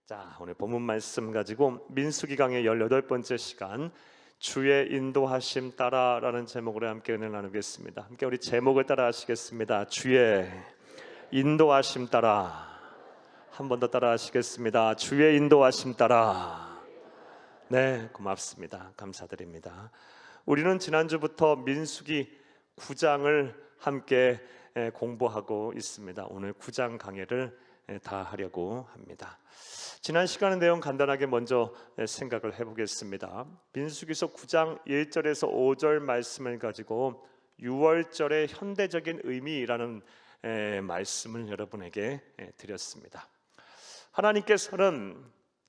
자, 오늘 본문 말씀 가지고 민수기 강의 18번째 시간 주의 인도하심 따라라는 제목으로 함께 은혜를 나누겠습니다. 함께 우리 제목을 따라 하시겠습니다. 주의 인도하심 따라. 한 번 더 따라 하시겠습니다. 주의 인도하심 따라. 네, 고맙습니다. 감사드립니다. 우리는 지난주부터 민수기 9장을 함께 공부하고 있습니다. 오늘 9장 강해를 다 하려고 합니다. 지난 시간의 내용 간단하게 먼저 생각을 해보겠습니다. 민수기서 9장 1절에서 5절 말씀을 가지고 유월절의 현대적인 의미라는 말씀을 여러분에게 드렸습니다. 하나님께서는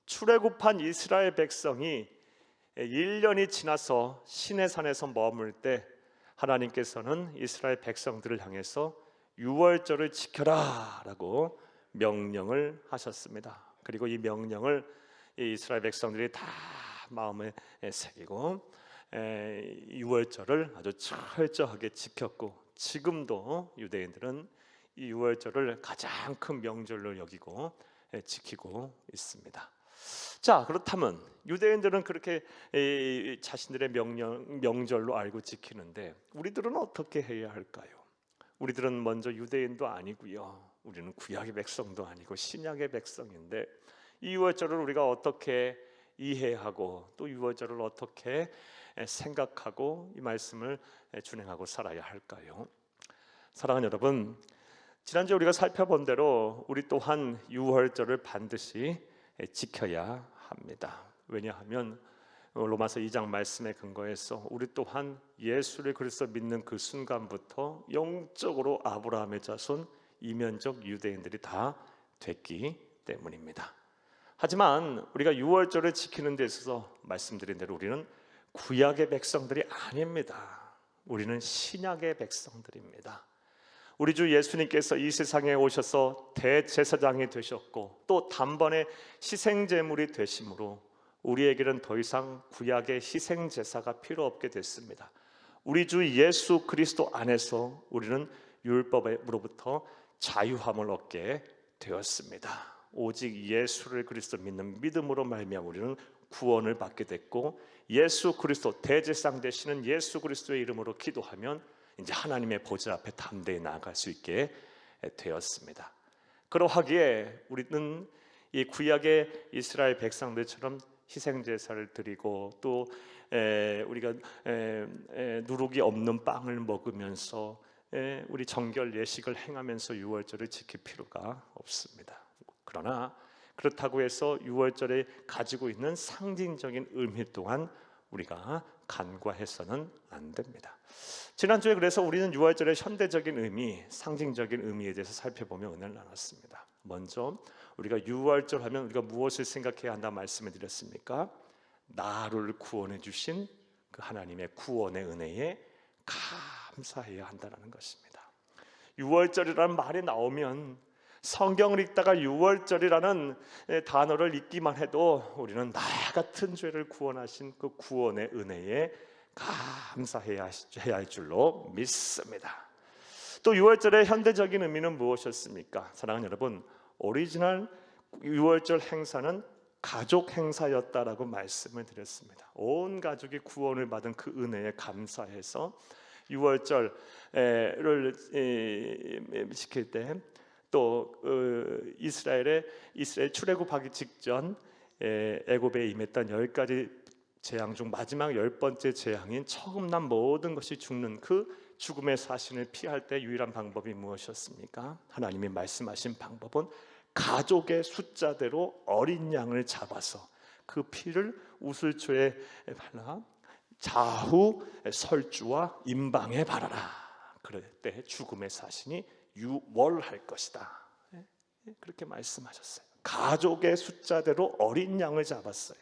출애굽한 이스라엘 백성이 1년이 지나서 시내산에서 머물 때 하나님께서는 이스라엘 백성들을 향해서 유월절을 지켜라 라고 명령을 하셨습니다. 그리고 이 명령을 이스라엘 백성들이 다 마음에 새기고 유월절을 아주 철저하게 지켰고, 지금도 유대인들은 이 유월절을 가장 큰 명절로 여기고 지키고 있습니다. 자, 그렇다면 유대인들은 그렇게 자신들의 명절로 알고 지키는데 우리들은 어떻게 해야 할까요? 우리들은 먼저 유대인도 아니고요, 우리는 구약의 백성도 아니고 신약의 백성인데 이 유월절을 우리가 어떻게 이해하고 또 유월절을 어떻게 생각하고 이 말씀을 준행하고 살아야 할까요? 사랑하는 여러분, 지난주에 우리가 살펴본 대로 우리 또한 유월절을 반드시 지켜야 합니다. 왜냐하면 로마서 2장 말씀에 근거해서 우리 또한 예수를 그리스도 믿는 그 순간부터 영적으로 아브라함의 자손 이면적 유대인들이 다 됐기 때문입니다. 하지만 우리가 유월절을 지키는 데 있어서 말씀드린 대로 우리는 구약의 백성들이 아닙니다. 우리는 신약의 백성들입니다. 우리 주 예수님께서 이 세상에 오셔서 대제사장이 되셨고 또 단번에 희생제물이 되심으로 우리에게는 더 이상 구약의 희생제사가 필요 없게 됐습니다. 우리 주 예수 그리스도 안에서 우리는 율법으로부터 자유함을 얻게 되었습니다. 오직 예수를 그리스도 믿는 믿음으로 말미암아 우리는 구원을 받게 됐고, 예수 그리스도 대제사장 되시는 예수 그리스도의 이름으로 기도하면 이제 하나님의 보좌 앞에 담대히 나아갈 수 있게 되었습니다. 그러하기에 우리는 이 구약의 이스라엘 백성들처럼 희생제사를 드리고 또 우리가 누룩이 없는 빵을 먹으면서 우리 정결 예식을 행하면서 유월절을 지킬 필요가 없습니다. 그러나 그렇다고 해서 유월절에 가지고 있는 상징적인 의미 또한 우리가 간과해서는 안 됩니다. 지난주에 그래서 우리는 유월절의 현대적인 의미, 상징적인 의미에 대해서 살펴보며 은혜를 나눴습니다. 먼저 우리가 유월절 하면 우리가 무엇을 생각해야 한다 말씀을 드렸습니까? 나를 구원해 주신 그 하나님의 구원의 은혜에 감사해야 한다는 것입니다. 유월절이라는 말이 나오면 성경을 읽다가 유월절이라는 단어를 읽기만 해도 우리는 나 같은 죄를 구원하신 그 구원의 은혜에 감사해야 할 줄로 믿습니다. 또 유월절의 현대적인 의미는 무엇이었습니까? 사랑하는 여러분, 오리지널 유월절 행사는 가족 행사였다라고 말씀을 드렸습니다. 온 가족이 구원을 받은 그 은혜에 감사해서 유월절을 지킬 때 또 이스라엘 출애굽하기 직전 애굽에 임했던 10가지 재앙 중 마지막 10번째 재앙인 처음 난 모든 것이 죽는 그 죽음의 사신을 피할 때 유일한 방법이 무엇이었습니까? 하나님이 말씀하신 방법은 가족의 숫자대로 어린 양을 잡아서 그 피를 우슬초에 발라 좌우 설주와 임방에 바라라. 그럴 때 죽음의 사신이 유월할 것이다. 그렇게 말씀하셨어요. 가족의 숫자대로 어린 양을 잡았어요.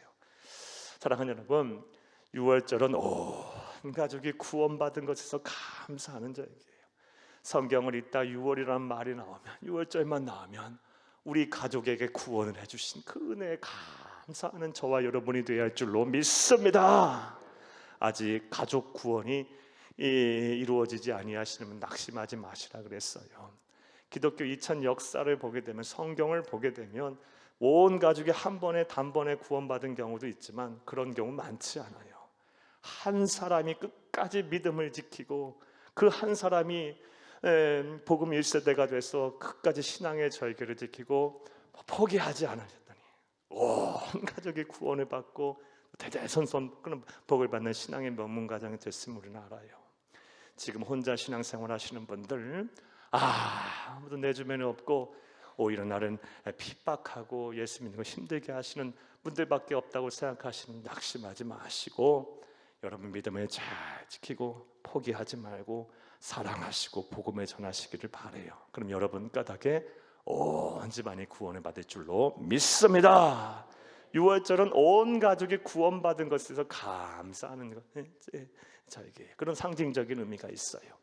사랑하는 여러분, 유월절은 온 가족이 구원받은 것에서 감사하는 절기예요. 성경을 읽다 유월이라는 말이 나오면, 유월절만 나오면 우리 가족에게 구원을 해주신 그 은혜에 감사하는 저와 여러분이 되어야 할 줄로 믿습니다. 아직 가족 구원이 이루어지지 아니하시면 낙심하지 마시라 그랬어요. 기독교 2000 역사를 보게 되면, 성경을 보게 되면 온 가족이 한 번에 단번에 구원받은 경우도 있지만 그런 경우 많지 않아요. 한 사람이 끝까지 믿음을 지키고 그 한 사람이 복음 1세대가 돼서 끝까지 신앙의 절개를 지키고 포기하지 않으셨더니 온 가족이 구원을 받고 대대손손 그런 복을 받는 신앙의 명문 가정이 됐음을 우리는 알아요. 지금 혼자 신앙생활 하시는 분들, 아무도 내 주변에 없고 오히려 나는 핍박하고 예수 믿는 거 힘들게 하시는 분들밖에 없다고 생각하시는 낙심하지 마시고 여러분 믿음을 잘 지키고 포기하지 말고 사랑하시고 복음을 전하시기를 바라요. 그럼 여러분 까닭에 온 집안이 구원을 받을 줄로 믿습니다. 6월절은 온 가족이 구원받은 것에서 감사하는 것, 저에게 그런 상징적인 의미가 있어요.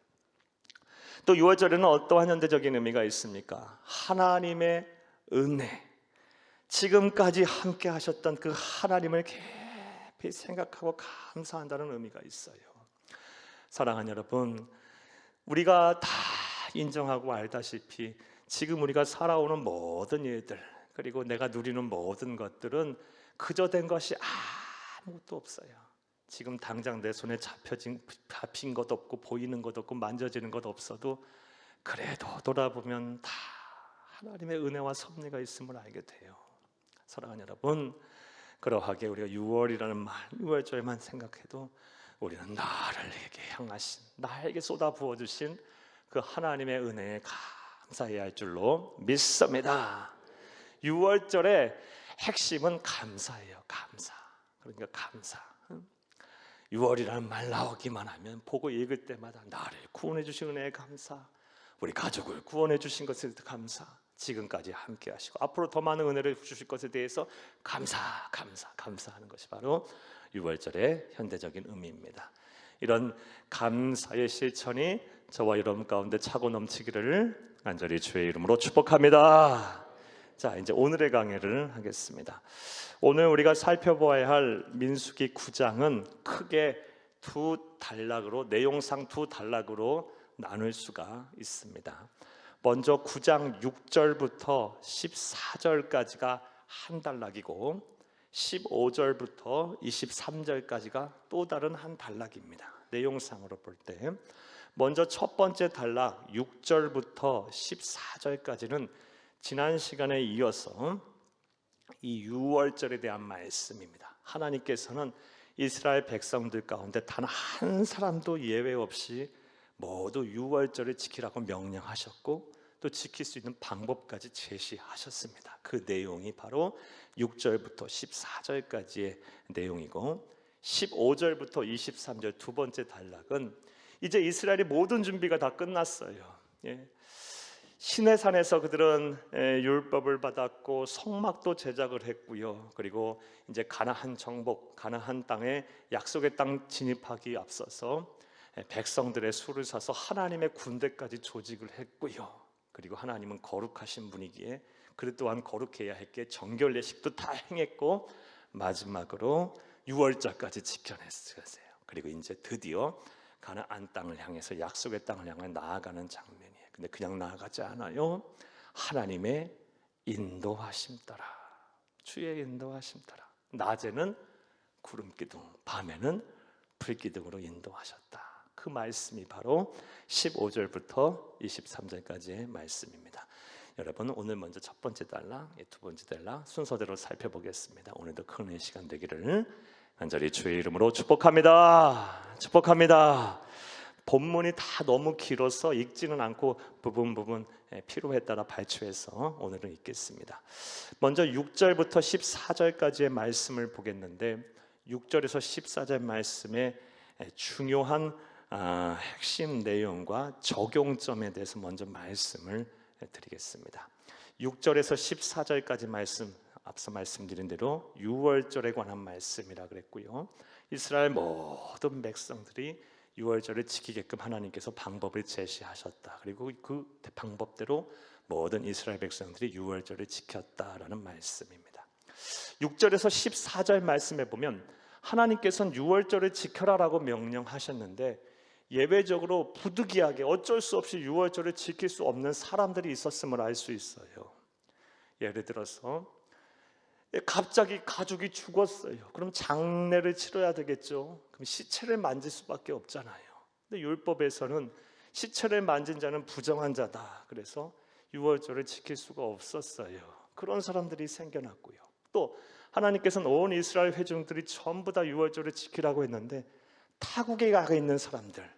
또 6월절에는 어떠한 현대적인 의미가 있습니까? 하나님의 은혜, 지금까지 함께 하셨던 그 하나님을 깊이 생각하고 감사한다는 의미가 있어요. 사랑하는 여러분, 우리가 다 인정하고 알다시피 지금 우리가 살아오는 모든 일들, 그리고 내가 누리는 모든 것들은 그저 된 것이 아무것도 없어요. 지금 당장 내 손에 잡힌 것 없고 보이는 것 없고 만져지는 것 없어도 그래도 돌아보면 다 하나님의 은혜와 섭리가 있음을 알게 돼요. 사랑하는 여러분, 그러하게 우리가 6월이라는 말, 6월절만 생각해도 우리는 나에게 향하신, 나에게 쏟아 부어주신 그 하나님의 은혜에 감사해야 할 줄로 믿습니다. 6월절의 핵심은 감사예요. 감사. 그러니까 감사. 6월이라는 말 나오기만 하면 보고 읽을 때마다 나를 구원해 주신 은혜에 감사, 우리 가족을 구원해 주신 것에 감사, 지금까지 함께 하시고 앞으로 더 많은 은혜를 주실 것에 대해서 감사하는 것이 바로 6월절의 현대적인 의미입니다. 이런 감사의 실천이 저와 여러분 가운데 차고 넘치기를 간절히 주의 이름으로 축복합니다. 자, 이제 오늘의 강해를 하겠습니다. 오늘 우리가 살펴보아야 할 민수기 9장은 크게 두 단락으로, 내용상 두 단락으로 나눌 수가 있습니다. 먼저 9장 6절부터 14절까지가 한 단락이고 15절부터 23절까지가 또 다른 한 단락입니다. 내용상으로 볼 때 먼저 첫 번째 단락 6절부터 14절까지는 지난 시간에 이어서 이 6월절에 대한 말씀입니다. 하나님께서는 이스라엘 백성들 가운데 단 한 사람도 예외 없이 모두 6월절을 지키라고 명령하셨고 또 지킬 수 있는 방법까지 제시하셨습니다. 그 내용이 바로 6절부터 14절까지의 내용이고 15절부터 23절 두 번째 단락은 이제 이스라엘의 모든 준비가 다 끝났어요. 시내산에서 그들은 율법을 받았고 성막도 제작을 했고요. 그리고 이제 가나안 정복, 가나안 땅에 약속의 땅 진입하기 앞서서 백성들의 수를 사서 하나님의 군대까지 조직을 했고요. 그리고 하나님은 거룩하신 분이기에 그들 또한 거룩해야 할 게 정결 예식도 다 행했고 마지막으로 6월절까지 지켜냈어요. 그리고 이제 드디어 가나안 땅을 향해서 약속의 땅을 향해 나아가는 장면이에요. 근데 그냥 나아가지 않아요. 하나님의 인도하심 따라, 주의 인도하심 따라 낮에는 구름 기둥, 밤에는 불 기둥으로 인도하셨다. 그 말씀이 바로 15절부터 23절까지의 말씀입니다. 여러분, 오늘 먼저 첫 번째 단락, 두 번째 단락 순서대로 살펴보겠습니다. 오늘도 큰 시간 되기를 간절히 주의 이름으로 축복합니다. 축복합니다. 본문이 다 너무 길어서 읽지는 않고 부분 필요에 따라 발췌해서 오늘은 읽겠습니다. 먼저 6절부터 14절까지의 말씀을 보겠는데 6절에서 14절 말씀의 중요한 핵심 내용과 적용점에 대해서 먼저 말씀을 드리겠습니다. 6절에서 14절까지 말씀, 앞서 말씀드린 대로 6월절에 관한 말씀이라 그랬고요. 이스라엘 모든 백성들이 6월절을 지키게끔 하나님께서 방법을 제시하셨다. 그리고 그 방법대로 모든 이스라엘 백성들이 6월절을 지켰다라는 말씀입니다. 6절에서 14절 말씀에 보면 하나님께서는 6월절을 지켜라라고 명령하셨는데 예외적으로 부득이하게 어쩔 수 없이 6월절을 지킬 수 없는 사람들이 있었음을 알 수 있어요. 예를 들어서 갑자기 가족이 죽었어요. 그럼 장례를 치러야 되겠죠. 그럼 시체를 만질 수밖에 없잖아요. 근데 율법에서는 시체를 만진 자는 부정한 자다. 그래서 유월절을 지킬 수가 없었어요. 그런 사람들이 생겨났고요. 또 하나님께서는 온 이스라엘 회중들이 전부 다 유월절을 지키라고 했는데 타국에 가 있는 사람들,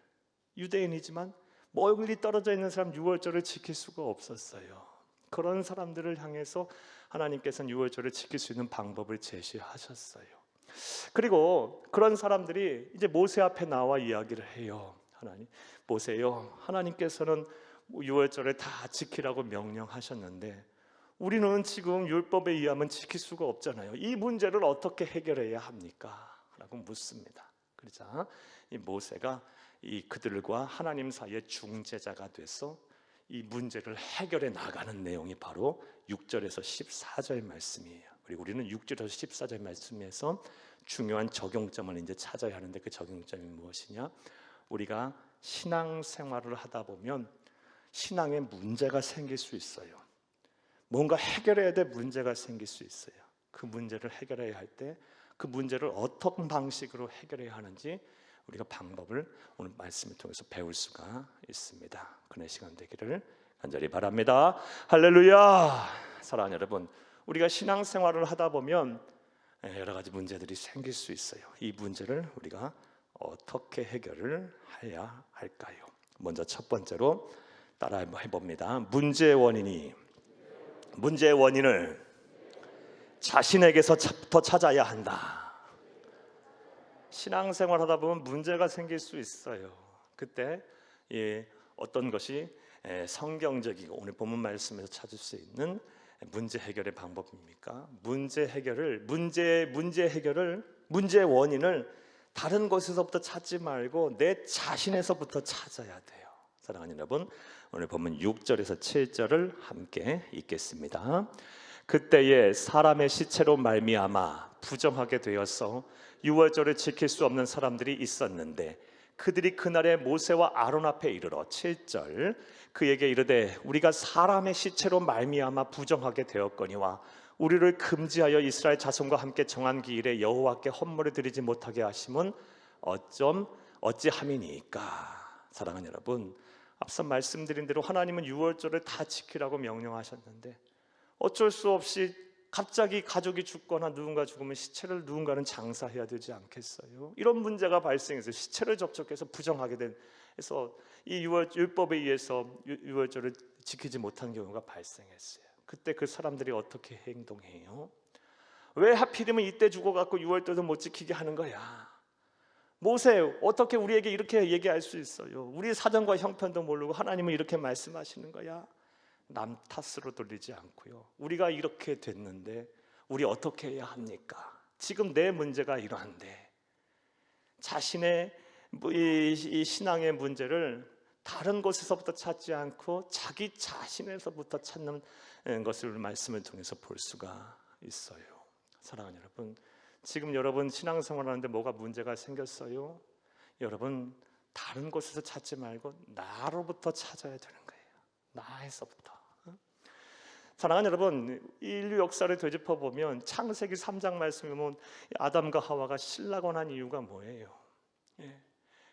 유대인이지만 멀리 떨어져 있는 사람 유월절을 지킬 수가 없었어요. 그런 사람들을 향해서 하나님께서는 유월절을 지킬 수 있는 방법을 제시하셨어요. 그리고 그런 사람들이 이제 모세 앞에 나와 이야기를 해요. 하나님, 모세요, 하나님께서는 유월절을 다 지키라고 명령하셨는데 우리는 지금 율법에 의하면 지킬 수가 없잖아요. 이 문제를 어떻게 해결해야 합니까? 라고 묻습니다. 그러자 이 모세가 이 그들과 하나님 사이의 중재자가 돼서 이 문제를 해결해 나가는 내용이 바로 6절에서 14절 말씀이에요. 그리고 우리는 6절에서 14절 말씀에서 중요한 적용점을 이제 찾아야 하는데 그 적용점이 무엇이냐? 우리가 신앙생활을 하다 보면 신앙에 문제가 생길 수 있어요. 뭔가 해결해야 될 문제가 생길 수 있어요. 그 문제를 해결해야 할 때 그 문제를 어떤 방식으로 해결해야 하는지 우리가 방법을 오늘 말씀을 통해서 배울 수가 있습니다. 그날 시간 되기를 간절히 바랍니다. 할렐루야. 사랑하는 여러분, 우리가 신앙생활을 하다 보면 여러 가지 문제들이 생길 수 있어요. 이 문제를 우리가 어떻게 해결을 해야 할까요? 먼저 첫 번째로 따라 한번 해봅니다. 문제의 원인을 자신에게서부터 찾아야 한다. 신앙생활 하다 보면 문제가 생길 수 있어요. 그때 어떤 것이 성경적이고 오늘 본문 말씀에서 찾을 수 있는 문제 해결의 방법입니까? 문제의 원인을 다른 곳에서부터 찾지 말고 내 자신에서부터 찾아야 돼요. 사랑하는 여러분, 오늘 본문 6절에서 7절을 함께 읽겠습니다. 그때에 사람의 시체로 말미암아 부정하게 되어서 유월절을 지킬 수 없는 사람들이 있었는데 그들이 그날에 모세와 아론 앞에 이르러 7절 그에게 이르되 우리가 사람의 시체로 말미암아 부정하게 되었거니와 우리를 금지하여 이스라엘 자손과 함께 정한 기일에 여호와께 헌물을 드리지 못하게 하심은 어찌함이니까. 사랑하는 여러분, 앞서 말씀드린 대로 하나님은 유월절을 다 지키라고 명령하셨는데 어쩔 수 없이 갑자기 가족이 죽거나 누군가 죽으면 시체를 누군가는 장사해야 되지 않겠어요? 이런 문제가 발생해서 시체를 접촉해서 부정하게 해서 이 율법에 의해서 유월절을 지키지 못한 경우가 발생했어요. 그때 그 사람들이 어떻게 행동해요? 왜 하필이면 이때 죽어갖고 유월절도 못 지키게 하는 거야? 모세, 어떻게 우리에게 이렇게 얘기할 수 있어요? 우리 사정과 형편도 모르고 하나님은 이렇게 말씀하시는 거야? 남 탓으로 돌리지 않고요. 우리가 이렇게 됐는데 우리 어떻게 해야 합니까? 지금 내 문제가 이러한데 자신의 이 신앙의 문제를 다른 곳에서부터 찾지 않고 자기 자신에서부터 찾는 것을 말씀을 통해서 볼 수가 있어요. 사랑하는 여러분, 지금 여러분 신앙생활하는데 뭐가 문제가 생겼어요? 여러분 다른 곳에서 찾지 말고 나로부터 찾아야 되는 거예요. 나에서부터. 사랑하는 여러분, 인류 역사를 되짚어 보면 창세기 3장 말씀에 보면 아담과 하와가 신라곤 한 이유가 뭐예요?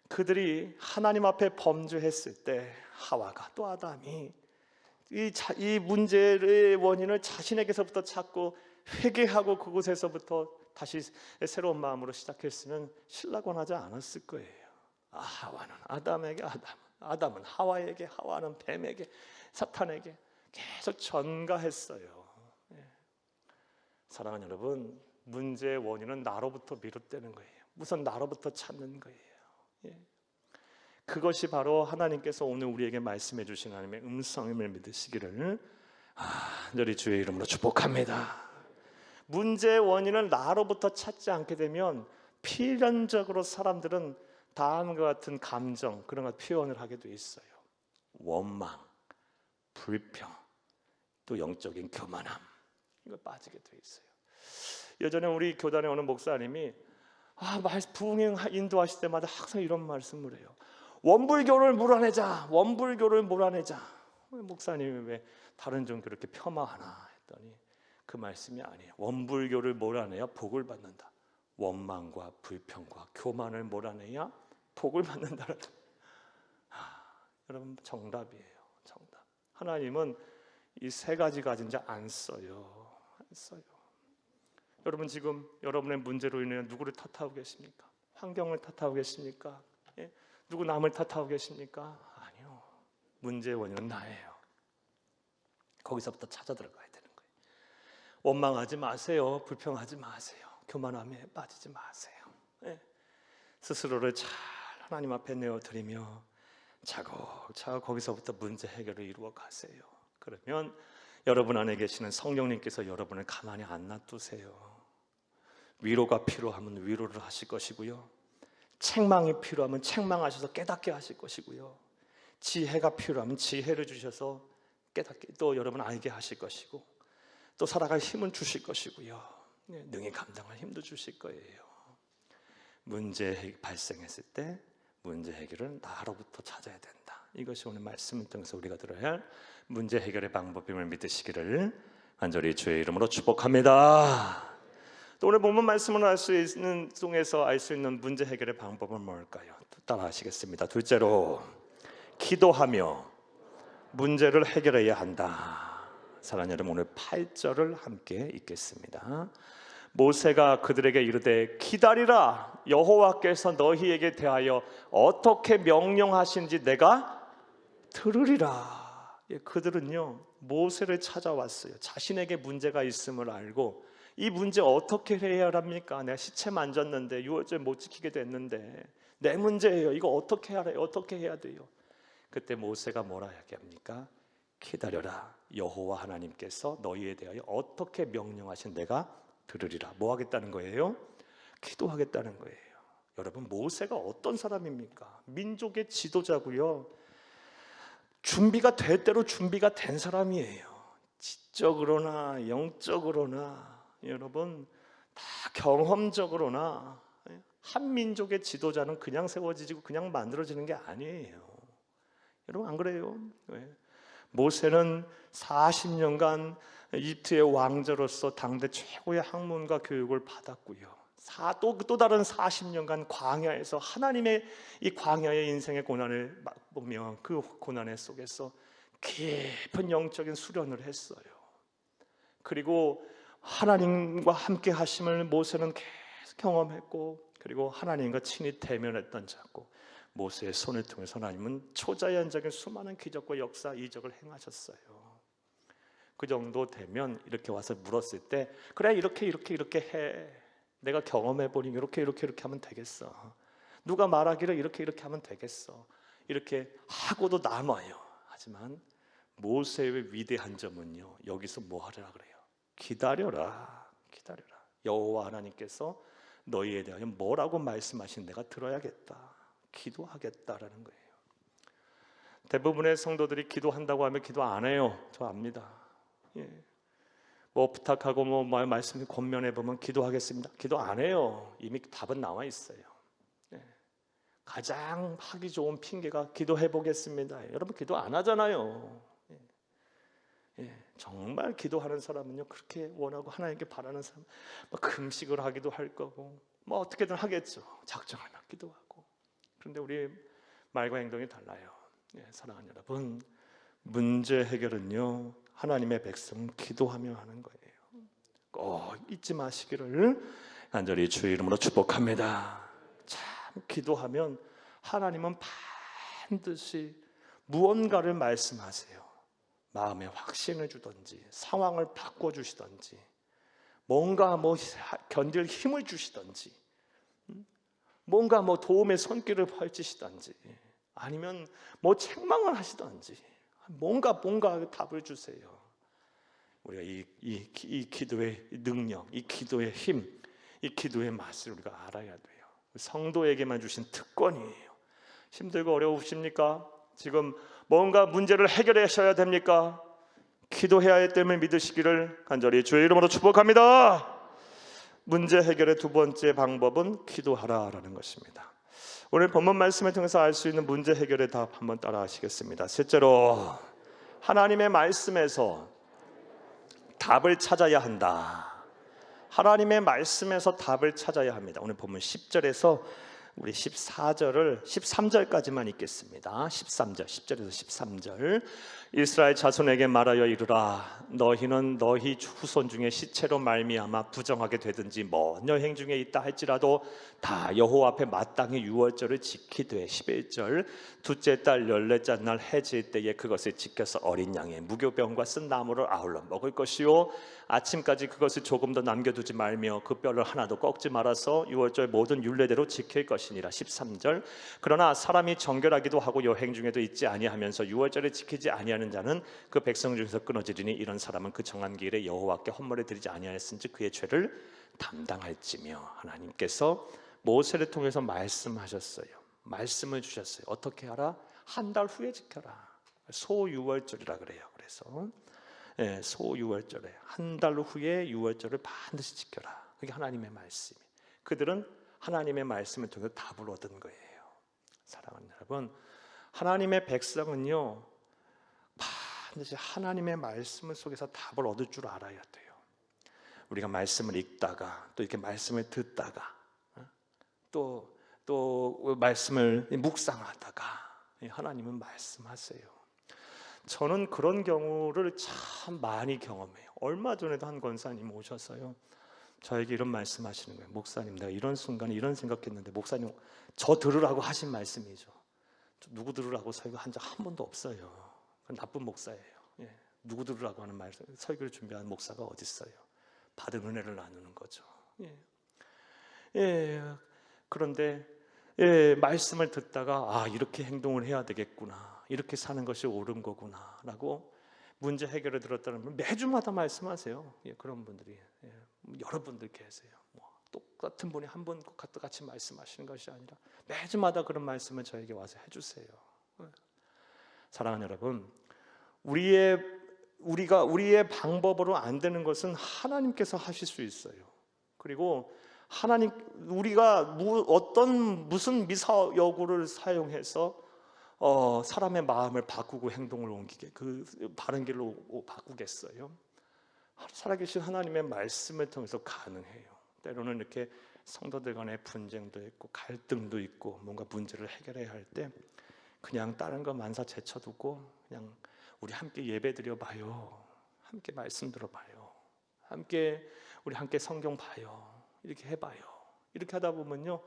그들이 하나님 앞에 범죄했을 때 하와가 또 아담이 이 문제의 원인을 자신에게서부터 찾고 회개하고 그곳에서부터 다시 새로운 마음으로 시작했으면 신라곤하지 않았을 거예요. 하와는 아담에게 아담은 하와에게, 하와는 뱀에게, 사탄에게 계속 전가했어요. 사랑하는 여러분, 문제의 원인은 나로부터 비롯되는 거예요. 우선 나로부터 찾는 거예요. 그것이 바로 하나님께서 오늘 우리에게 말씀해 주신 하나님의 음성임을 믿으시기를 간절히 주의 이름으로 축복합니다. 문제의 원인을 나로부터 찾지 않게 되면 필연적으로 사람들은 다음과 같은 감정, 그런 것 표현을 하게 돼 있어요. 원망, 불평, 또 영적인 교만함, 이거 빠지게 돼 있어요. 예전에 우리 교단에 오는 목사님이 부흥 인도하실 때마다 항상 이런 말씀을 해요. 원불교를 몰아내자. 원불교를 몰아내자. 목사님이 왜 다른 종교를 이렇게 폄하하나 했더니 그 말씀이 아니에요. 원불교를 몰아내야 복을 받는다. 원망과 불평과 교만을 몰아내야 복을 받는다는 여러분 정답이에요. 정답. 하나님은 이 세 가지가 진짜 안 써요. 안 써요. 여러분 지금 여러분의 문제로 인해 누구를 탓하고 계십니까? 환경을 탓하고 계십니까? 예? 누구 남을 탓하고 계십니까? 아니요. 문제의 원인은 나예요. 거기서부터 찾아 들어가야 되는 거예요. 원망하지 마세요. 불평하지 마세요. 교만함에 빠지지 마세요. 예? 스스로를 잘 하나님 앞에 내어드리며 차곡차곡 거기서부터 문제 해결을 이루어 가세요. 그러면 여러분 안에 계시는 성령님께서 여러분을 가만히 안 놔두세요. 위로가 필요하면 위로를 하실 것이고요, 책망이 필요하면 책망하셔서 깨닫게 하실 것이고요, 지혜가 필요하면 지혜를 주셔서 깨닫게 또 여러분 알게 하실 것이고, 또 살아갈 힘을 주실 것이고요, 능히 감당할 힘도 주실 거예요. 문제 발생했을 때 문제 해결은 나로부터 찾아야 된다. 이것이 오늘 말씀을 통해서 우리가 들어야 할 문제 해결의 방법임을 믿으시기를 간절히 주의 이름으로 축복합니다. 또 오늘 본문 말씀을 알 수 있는 통해서 알 수 있는 문제 해결의 방법은 뭘까요? 따라 하시겠습니다. 둘째로 기도하며 문제를 해결해야 한다. 사랑하는 여러분, 오늘 8절을 함께 읽겠습니다. 모세가 그들에게 이르되 기다리라, 여호와께서 너희에게 대하여 어떻게 명령하신지 내가 들으리라. 그들은요 모세를 찾아왔어요. 자신에게 문제가 있음을 알고 이 문제 어떻게 해야 합니까? 내가 시체 만졌는데 유월절 못 지키게 됐는데 내 문제예요. 이거 어떻게 해야 돼요? 그때 모세가 뭐라 이야기합니까? 기다려라, 여호와 하나님께서 너희에 대하여 어떻게 명령하신 내가 들으리라. 뭐 하겠다는 거예요? 기도하겠다는 거예요. 여러분, 모세가 어떤 사람입니까? 민족의 지도자고요, 준비가 될 대로 준비가 된 사람이에요. 지적으로나 영적으로나 여러분 다 경험적으로나 한 민족의 지도자는 그냥 세워지고 그냥 만들어지는 게 아니에요. 여러분 안 그래요? 모세는 40년간 이집트의 왕자로서 당대 최고의 학문과 교육을 받았고요, 또 다른 40년간 광야에서 하나님의 이 광야의 인생의 고난을 맛보며 그 고난 속에서 깊은 영적인 수련을 했어요. 그리고 하나님과 함께 하심을 모세는 계속 경험했고, 그리고 하나님과 친히 대면했던 자고, 모세의 손을 통해서 하나님은 초자연적인 수많은 기적과 역사, 이적을 행하셨어요. 그 정도 되면 이렇게 와서 물었을 때 그래 이렇게 해, 내가 경험해보니 이렇게 하면 되겠어, 누가 말하기를 이렇게 하면 되겠어, 이렇게 하고도 남아요. 하지만 모세의 위대한 점은요, 여기서 뭐 하려라 그래요? 기다려라. 여호와 하나님께서 너희에 대하여 뭐라고 말씀하신 내가 들어야겠다, 기도하겠다라는 거예요. 대부분의 성도들이 기도한다고 하면 기도 안 해요. 저 압니다. 뭐 부탁하고 뭐 말씀 권면해 보면 기도하겠습니다, 기도 안 해요. 이미 답은 나와 있어요. 가장 하기 좋은 핑계가 기도해 보겠습니다. 여러분 기도 안 하잖아요. 정말 기도하는 사람은요, 그렇게 원하고 하나님께 바라는 사람, 금식을 하기도 할 거고 뭐 어떻게든 하겠죠. 작정하면 기도하고. 그런데 우리 말과 행동이 달라요. 사랑하는 여러분, 문제 해결은요 하나님의 백성은 기도하며 하는 거예요. 꼭 잊지 마시기를 간절히 주의 이름으로 축복합니다. 참 기도하면 하나님은 반드시 무언가를 말씀하세요. 마음에 확신을 주든지 상황을 바꿔주시든지 뭔가 견딜 힘을 주시든지 뭔가 도움의 손길을 펼치시든지 아니면 책망을 하시든지 뭔가 답을 주세요. 우리가 이 기도의 능력, 이 기도의 힘, 이 기도의 맛을 우리가 알아야 돼요. 성도에게만 주신 특권이에요. 힘들고 어려우십니까? 지금 뭔가 문제를 해결하셔야 됩니까? 기도해야 할 때문에 믿으시기를 간절히 주의 이름으로 축복합니다. 문제 해결의 두 번째 방법은 기도하라라는 것입니다. 오늘 본문 말씀을 통해서 알 수 있는 문제 해결의 답 한번 따라 하시겠습니다. 셋째로 하나님의 말씀에서 답을 찾아야 한다. 하나님의 말씀에서 답을 찾아야 합니다. 오늘 보면 10절에서 우리 14절을 13절까지만 읽겠습니다. 13절, 10절에서 13절. 이스라엘 자손에게 말하여 이르라. 너희는 너희 후손 중에 시체로 말미암아 부정하게 되든지 먼 여행 중에 있다 할지라도 다 여호와 앞에 마땅히 유월절을 지키되 11절 둘째 달 열넷째 날 해질 때에 그것을 지켜서 어린 양의 무교병과 쓴 나무를 아울러 먹을 것이요 아침까지 그것을 조금 더 남겨두지 말며 그 뼈를 하나도 꺾지 말아서 유월절 모든 율례대로 지킬 것이니라. 13절 그러나 사람이 정결하기도 하고 여행 중에도 있지 아니하면서 유월절을 지키지 아니하는 자는 그 백성 중에서 끊어지리니 이런 사람은 그 정한 기일에 여호와께 헌물을 드리지 아니하였은즉 그의 죄를 담당할지며. 하나님께서 모세를 통해서 말씀하셨어요. 말씀을 주셨어요. 어떻게 하라? 한 달 후에 지켜라. 소유월절이라 그래요. 그래서 소유월절에 한 달 후에 유월절을 반드시 지켜라. 그게 하나님의 말씀. 그들은 하나님의 말씀을 통해서 답을 얻은 거예요. 사랑하는 여러분, 하나님의 백성은요 반드시 하나님의 말씀 속에서 답을 얻을 줄 알아야 돼요. 우리가 말씀을 읽다가 또 이렇게 말씀을 듣다가 또 말씀을 묵상하다가 하나님은 말씀하세요. 저는 그런 경우를 참 많이 경험해요. 얼마 전에도 한 권사님 오셔서요 저에게 이런 말씀하시는 거예요. 목사님, 내가 이런 순간에 이런 생각했는데 목사님 저 들으라고 하신 말씀이죠. 누구 들으라고 설교한 적 한 번도 없어요. 그건 나쁜 목사예요. 누구 들으라고 하는 말씀, 설교를 준비하는 목사가 어디 있어요? 받은 은혜를 나누는 거죠. 그런데 말씀을 듣다가 이렇게 행동을 해야 되겠구나, 이렇게 사는 것이 옳은 거구나 라고 문제 해결을 들었다는 분 매주마다 말씀하세요. 그런 분들이 여러분들 계세요. 똑같은 분이 한 분 같이 말씀하시는 것이 아니라 매주마다 그런 말씀을 저에게 와서 해주세요. 사랑하는 여러분, 우리의 방법으로 안 되는 것은 하나님께서 하실 수 있어요. 그리고 우리가 무슨 미사여구를 사용해서 사람의 마음을 바꾸고 행동을 옮기게, 그 바른 길로 바꾸겠어요? 살아계신 하나님의 말씀을 통해서 가능해요. 때로는 이렇게 성도들 간의 분쟁도 있고 갈등도 있고 뭔가 문제를 해결해야 할 때 그냥 다른 거 만사 제쳐두고 그냥 우리 함께 예배 드려봐요, 함께 말씀 들어봐요, 우리 함께 성경 봐요, 이렇게 해봐요. 이렇게 하다 보면요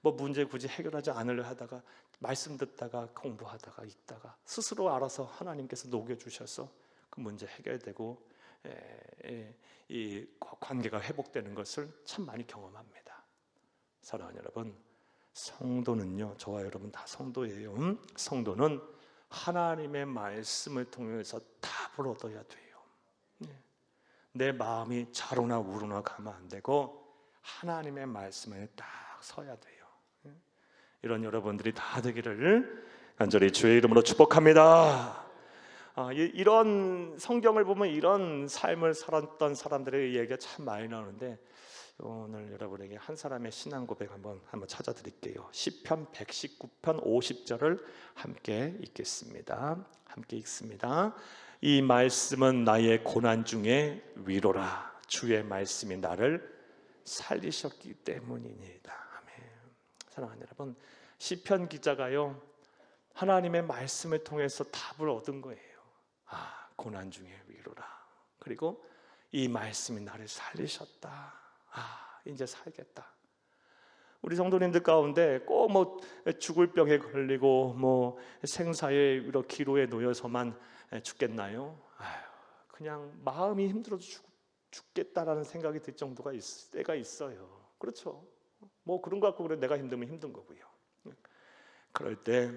뭐 문제 굳이 해결하지 않으려 하다가 말씀 듣다가 공부하다가 읽다가 스스로 알아서 하나님께서 녹여주셔서 그 문제 해결되고 이 관계가 회복되는 것을 참 많이 경험합니다. 사랑하는 여러분, 성도는요, 저와 여러분 다 성도예요. 성도는 하나님의 말씀을 통해서 답을 얻어야 돼요. 내 마음이 좌로나 우로나 가면 안 되고 하나님의 말씀에 딱 서야 돼요. 이런 여러분들이 다 되기를 간절히 주의 이름으로 축복합니다. 이런 성경을 보면 이런 삶을 살았던 사람들의 얘기가 참 많이 나오는데 오늘 여러분에게 한 사람의 신앙 고백 한번 찾아드릴게요. 시편 119편 50절을 함께 읽겠습니다. 함께 읽습니다. 이 말씀은 나의 고난 중에 위로라. 주의 말씀이 나를 살리셨기 때문이니이다. 아멘. 사랑하는 여러분, 시편 기자가요 하나님의 말씀을 통해서 답을 얻은 거예요. 고난 중에 위로라. 그리고 이 말씀이 나를 살리셨다. 이제 살겠다. 우리 성도님들 가운데 꼭 뭐 죽을 병에 걸리고 뭐 생사의 기로에 놓여서만 죽겠나요? 그냥 마음이 힘들어서 죽겠다라는 생각이 들 정도가 때가 있어요. 그렇죠? 뭐 그런 거 갖고 그래 내가 힘들면 힘든 거고요. 그럴 때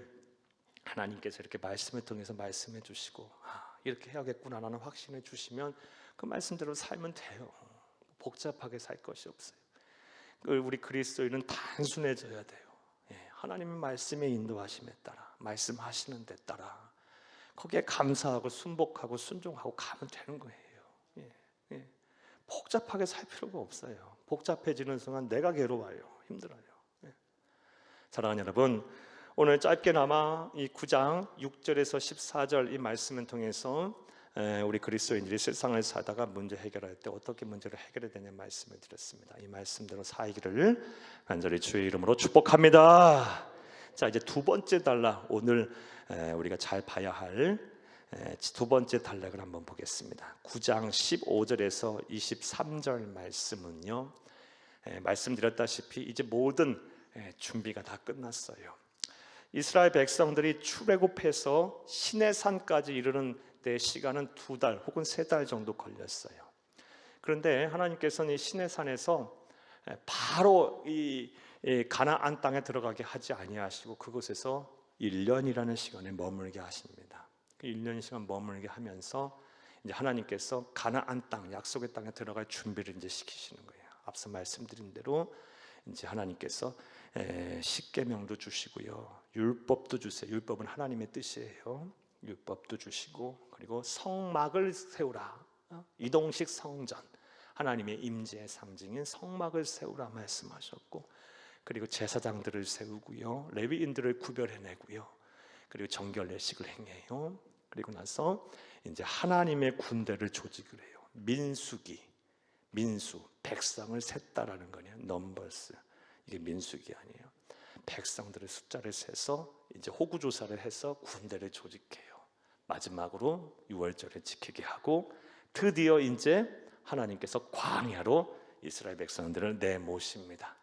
하나님께서 이렇게 말씀을 통해서 말씀해 주시고 이렇게 해야겠구나라는 확신을 주시면 그 말씀대로 살면 돼요. 복잡하게 살 것이 없어요. 우리 그리스도인은 단순해져야 돼요. 하나님의 말씀의 인도하심에 따라, 말씀하시는 데 따라 거기에 감사하고 순복하고 순종하고 가면 되는 거예요. 복잡하게 살 필요가 없어요. 복잡해지는 순간 내가 괴로워요. 힘들어요. 사랑하는 여러분, 오늘 짧게나마 이 9장 6절에서 14절 이 말씀을 통해서 우리 그리스도인들이 세상을 살다가 문제 해결할 때 어떻게 문제를 해결해야 되냐 말씀을 드렸습니다. 이 말씀대로 살기를 간절히 주의 이름으로 축복합니다. 자, 이제 두 번째 단락, 오늘 우리가 잘 봐야 할 두 번째 단락을 한번 보겠습니다. 9장 15절에서 23절 말씀은요, 말씀드렸다시피 이제 모든 준비가 다 끝났어요. 이스라엘 백성들이 출애굽해서 시내산까지 이르는 때 시간은 2달 혹은 3달 정도 걸렸어요. 그런데 하나님께서는 이 시내산에서 바로 이 가나안 땅에 들어가게 하지 아니하시고 그곳에서 1년이라는 시간에 머물게 하십니다. 그 1년 시간 머물게 하면서 이제 하나님께서 가나안 땅, 약속의 땅에 들어갈 준비를 이제 시키시는 거예요. 앞서 말씀드린 대로 이제 하나님께서 십계명도 주시고요, 율법도 주세요. 율법은 하나님의 뜻이에요. 율법도 주시고, 그리고 성막을 세우라, 이동식 성전, 하나님의 임재의 상징인 성막을 세우라 말씀하셨고, 그리고 제사장들을 세우고요, 레위인들을 구별해내고요, 그리고 정결례식을 행해요. 그리고 나서 이제 하나님의 군대를 조직을 해요. 민수, 백성을 셌다라는 거네요. 넘버스, 이게 민수기 아니에요. 백성들의 숫자를 세서 이제 호구 조사를 해서 군대를 조직해요. 마지막으로 유월절을 지키게 하고, 드디어 이제 하나님께서 광야로 이스라엘 백성들을 내모십니다.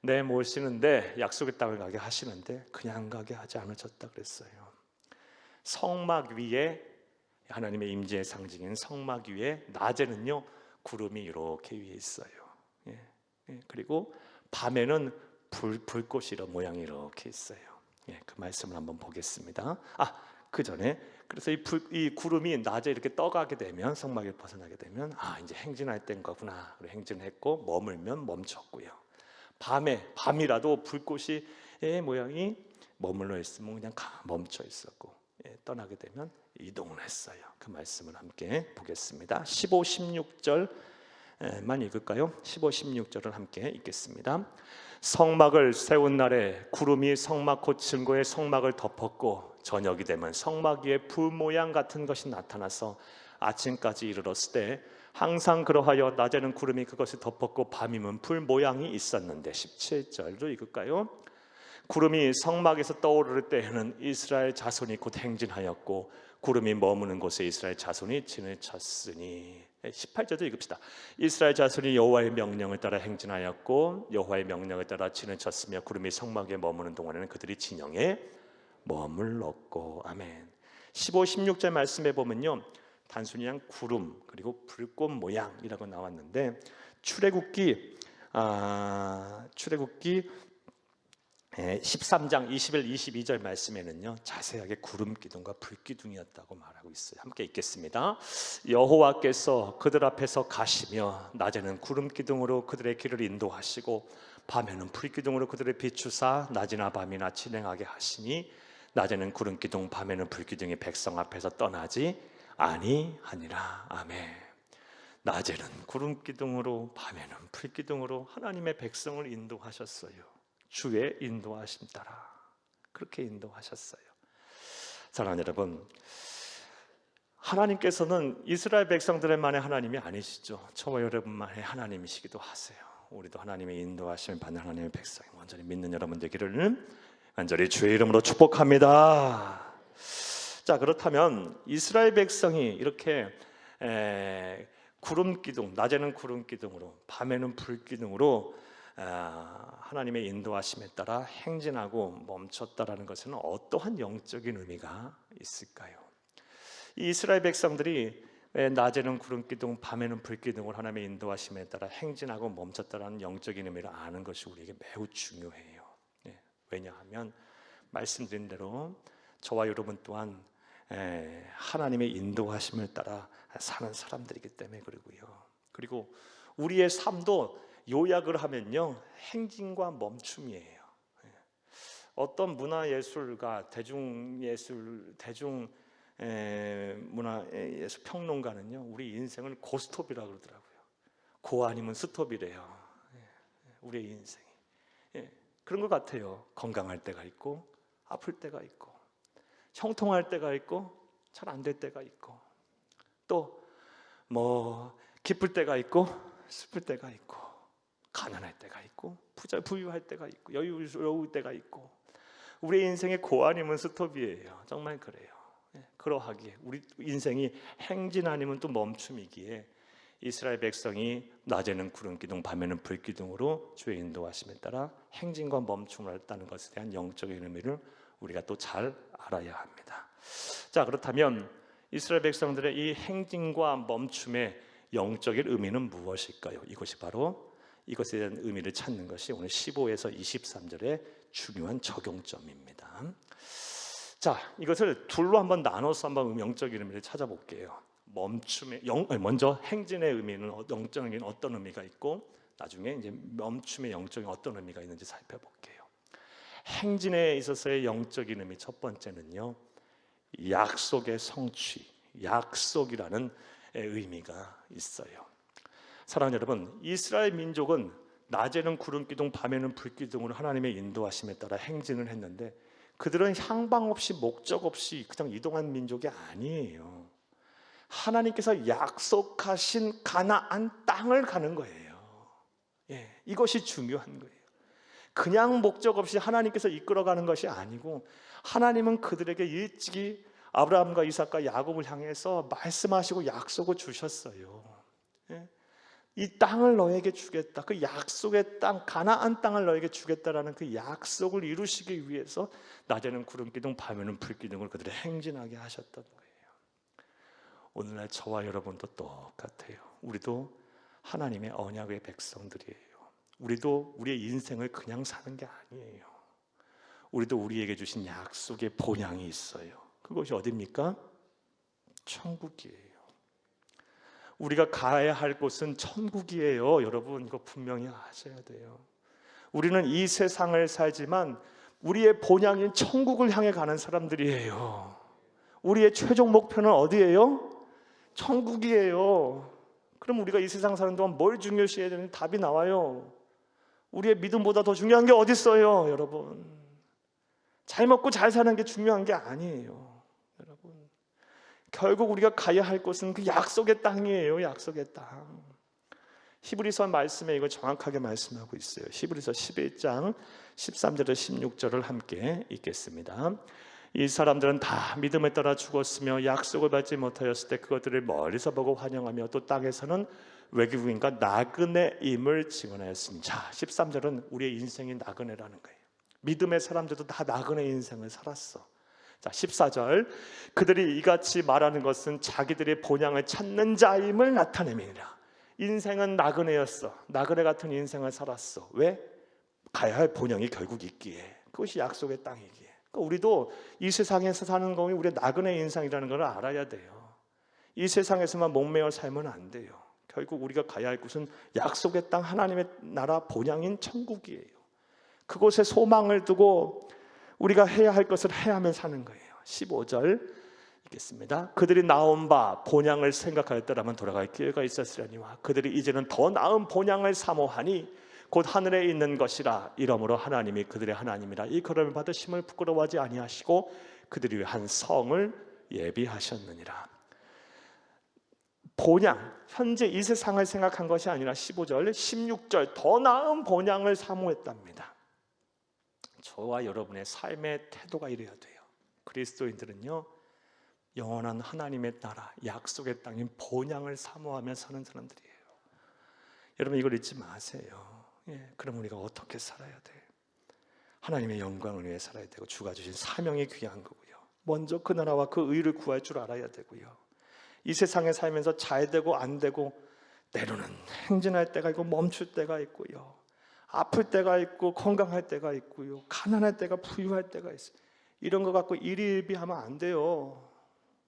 내모시는데 약속의 땅을 가게 하시는데 그냥 가게 하지 않으셨다 그랬어요. 성막 위에, 하나님의 임재의 상징인 성막 위에 낮에는요 구름이 이렇게 위에 있어요. 그리고 밤에는 불꽃이 이런 모양이 이렇게 있어요. 그 말씀을 한번 보겠습니다. 그 전에, 그래서 이 구름이 낮에 이렇게 떠가게 되면, 성막을 벗어나게 되면 이제 행진할 때인 거구나. 그리고 행진했고 머물면 멈췄고요. 밤이라도 불꽃이 모양이 머물러 있으면 그냥 멈춰 있었고, 떠나게 되면 이동을 했어요. 그 말씀을 함께 보겠습니다. 15, 16절만 읽을까요? 15, 16절을 함께 읽겠습니다. 성막을 세운 날에 구름이 성막 곧 증거의 성막을 덮었고, 저녁이 되면 성막 위에 불 모양 같은 것이 나타나서 아침까지 이르렀을 때 항상 그러하여 낮에는 구름이 그것을 덮었고 밤이면 불 모양이 있었는데, 17절도 읽을까요? 구름이 성막에서 떠오를 때에는 이스라엘 자손이 곧 행진하였고 구름이 머무는 곳에 이스라엘 자손이 진을 쳤으니. 18절도 읽읍시다. 이스라엘 자손이 여호와의 명령을 따라 행진하였고 여호와의 명령을 따라 진을 쳤으며 구름이 성막에 머무는 동안에는 그들이 진영에 머물렀고. 아멘. 15, 16절 말씀해 보면요, 단순히 그냥 구름 그리고 불꽃 모양이라고 나왔는데, 출애굽기 13장 21, 22절 말씀에는요 자세하게 구름 기둥과 불 기둥이었다고 말하고 있어요. 함께 읽겠습니다. 여호와께서 그들 앞에서 가시며 낮에는 구름 기둥으로 그들의 길을 인도하시고 밤에는 불 기둥으로 그들을 비추사 낮이나 밤이나 진행하게 하시니 낮에는 구름 기둥 밤에는 불 기둥이 백성 앞에서 떠나지 아니하니라. 아멘. 낮에는 구름 기둥으로 밤에는 불 기둥으로 하나님의 백성을 인도하셨어요. 주의 인도하심 따라 그렇게 인도하셨어요. 사랑하는 여러분, 하나님께서는 이스라엘 백성들만의 하나님이 아니시죠. 저와 여러분만의 하나님이시기도 하세요. 우리도 하나님의 인도하심을 받는 하나님의 백성이 완전히 믿는 여러분 되기를 간절히 주의 이름으로 축복합니다. 자, 그렇다면 이스라엘 백성이 이렇게 구름 기둥, 낮에는 구름 기둥으로 밤에는 불 기둥으로 하나님의 인도하심에 따라 행진하고 멈췄다라는 것은 어떠한 영적인 의미가 있을까요? 이 이스라엘 백성들이 낮에는 구름 기둥, 밤에는 불 기둥으로 하나님의 인도하심에 따라 행진하고 멈췄다라는 영적인 의미를 아는 것이 우리에게 매우 중요해요. 왜냐하면 말씀드린 대로 저와 여러분 또한 하나님의 인도하심을 따라 사는 사람들이기 때문에 그러고요. 그리고 우리의 삶도 요약을 하면요 행진과 멈춤이에요. 어떤 문화예술가, 문화예술 평론가는요 우리 인생을 고스톱이라고 그러더라고요. 고 아니면 스톱이래요. 우리의 인생이 그런 것 같아요. 건강할 때가 있고 아플 때가 있고 형통할 때가 있고 잘 안 될 때가 있고 또 뭐 기쁠 때가 있고 슬플 때가 있고 가난할 때가 있고 부유할 때가 있고 여유로울 때가 있고 우리 인생의 고아님은 스톱이에요. 정말 그래요. 그러하기에 우리 인생이 행진 아니면 또 멈춤이기에 이스라엘 백성이 낮에는 구름 기둥 밤에는 불 기둥으로 주의 인도하심에 따라 행진과 멈춤을 했다는 것에 대한 영적인 의미를 우리가 또 잘 알아야 합니다. 자, 그렇다면 이스라엘 백성들의 이 행진과 멈춤의 영적인 의미는 무엇일까요? 이것이 바로 이것에 대한 의미를 찾는 것이 오늘 15에서 23절의 중요한 적용점입니다. 자, 이것을 둘로 한번 나눠서 한번 영적인 의미를 찾아볼게요. 먼저 행진의 의미는 영적인 어떤 의미가 있고 나중에 이제 멈춤의 영적인 어떤 의미가 있는지 살펴볼게요. 행진에 있어서의 영적인 의미 첫 번째는요, 약속의 성취, 약속이라는 의미가 있어요. 사랑하는 여러분, 이스라엘 민족은 낮에는 구름 기둥, 밤에는 불 기둥으로 하나님의 인도하심에 따라 행진을 했는데 그들은 향방 없이 목적 없이 그냥 이동한 민족이 아니에요. 하나님께서 약속하신 가나안 땅을 가는 거예요. 이것이 중요한 거예요. 그냥 목적 없이 하나님께서 이끌어가는 것이 아니고 하나님은 그들에게 일찍이 아브라함과 이삭과 야곱을 향해서 말씀하시고 약속을 주셨어요. 이 땅을 너에게 주겠다. 그 약속의 땅, 가나안 땅을 너에게 주겠다라는 그 약속을 이루시기 위해서 낮에는 구름 기둥, 밤에는 불 기둥을 그들을 행진하게 하셨던 거예요. 오늘날 저와 여러분도 똑같아요. 우리도 하나님의 언약의 백성들이에요. 우리도 우리의 인생을 그냥 사는 게 아니에요. 우리도 우리에게 주신 약속의 본향이 있어요. 그것이 어디입니까? 천국이에요. 우리가 가야 할 곳은 천국이에요. 여러분, 이거 분명히 아셔야 돼요. 우리는 이 세상을 살지만 우리의 본향인 천국을 향해 가는 사람들이에요. 우리의 최종 목표는 어디예요? 천국이에요. 그럼 우리가 이 세상 사는 동안 뭘 중요시해야 되는지 답이 나와요. 우리의 믿음보다 더 중요한 게 어디 있어요, 여러분? 잘 먹고 잘 사는 게 중요한 게 아니에요, 여러분. 결국 우리가 가야 할 곳은 그 약속의 땅이에요. 약속의 땅. 히브리서 말씀에 이걸 정확하게 말씀하고 있어요. 히브리서 11장 13절에서 16절을 함께 읽겠습니다. 이 사람들은 다 믿음에 따라 죽었으며 약속을 받지 못하였을 때 그것들을 멀리서 보고 환영하며 또 땅에서는 외국인과 나그네임을 증언하였으니. 자, 13절은 우리의 인생이 나그네라는 거예요. 믿음의 사람들도 다 나그네 인생을 살았어. 자, 14절, 그들이 이같이 말하는 것은 자기들의 본향을 찾는 자임을 나타내미니라. 인생은 나그네였어. 나그네 같은 인생을 살았어. 왜? 가야 할 본향이 결국 있기에. 그것이 약속의 땅이기에. 그러니까 우리도 이 세상에서 사는 것이 우리의 나그네 인생이라는 걸 알아야 돼요. 이 세상에서만 목매어 살면 안 돼요. 결국 우리가 가야 할 곳은 약속의 땅, 하나님의 나라 본향인 천국이에요. 그곳에 소망을 두고 우리가 해야 할 것을 해야만 사는 거예요. 15절 읽겠습니다. 그들이 나온 바 본향을 생각하였더라면 돌아갈 기회가 있었으려니와 그들이 이제는 더 나은 본향을 사모하니 곧 하늘에 있는 것이라. 이러므로 하나님이 그들의 하나님이라 일컬음을 받으심을 부끄러워하지 아니하시고 그들이 한 성을 예비하셨느니라. 본향, 현재 이 세상을 생각한 것이 아니라 15절, 16절 더 나은 본향을 사모했답니다. 저와 여러분의 삶의 태도가 이래야 돼요. 그리스도인들은요, 영원한 하나님의 나라, 약속의 땅인 본향을 사모하며 사는 사람들이에요. 여러분, 이걸 잊지 마세요. 그럼 우리가 어떻게 살아야 돼? 하나님의 영광을 위해 살아야 되고 주가 주신 사명이 귀한 거고요. 먼저 그 나라와 그 의를 구할 줄 알아야 되고요. 이 세상에 살면서 잘 되고 안 되고 때로는 행진할 때가 있고 멈출 때가 있고요. 아플 때가 있고 건강할 때가 있고요. 가난할 때가 부유할 때가 있어요. 이런 거 갖고 일희일비하면 안 돼요.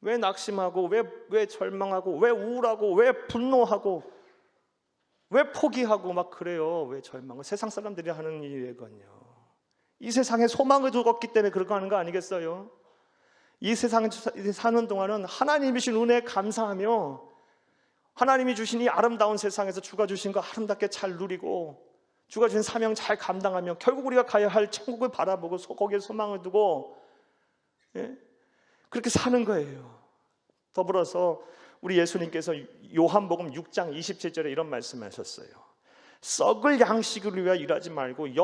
왜 낙심하고 왜 절망하고 왜 우울하고 왜 분노하고 왜 포기하고 막 그래요. 왜 절망하고. 세상 사람들이 하는 일이거든요. 이 세상에 소망을 두었기 때문에 그런 거 하는 거 아니겠어요? 이 세상에 사는 동안은 하나님이 주신 은혜에 감사하며 하나님이 주신 이 아름다운 세상에서 주가 주신 거 아름답게 잘 누리고 주가 주신 사명 잘 감당하며 결국 우리가 가야 할 천국을 바라보고 거기에 소망을 두고 그렇게 사는 거예요. 더불어서 우리 예수님께서 요한복음 6장 27절에 이런 말씀하셨어요. 썩을 양식을 위하여 일하지 말고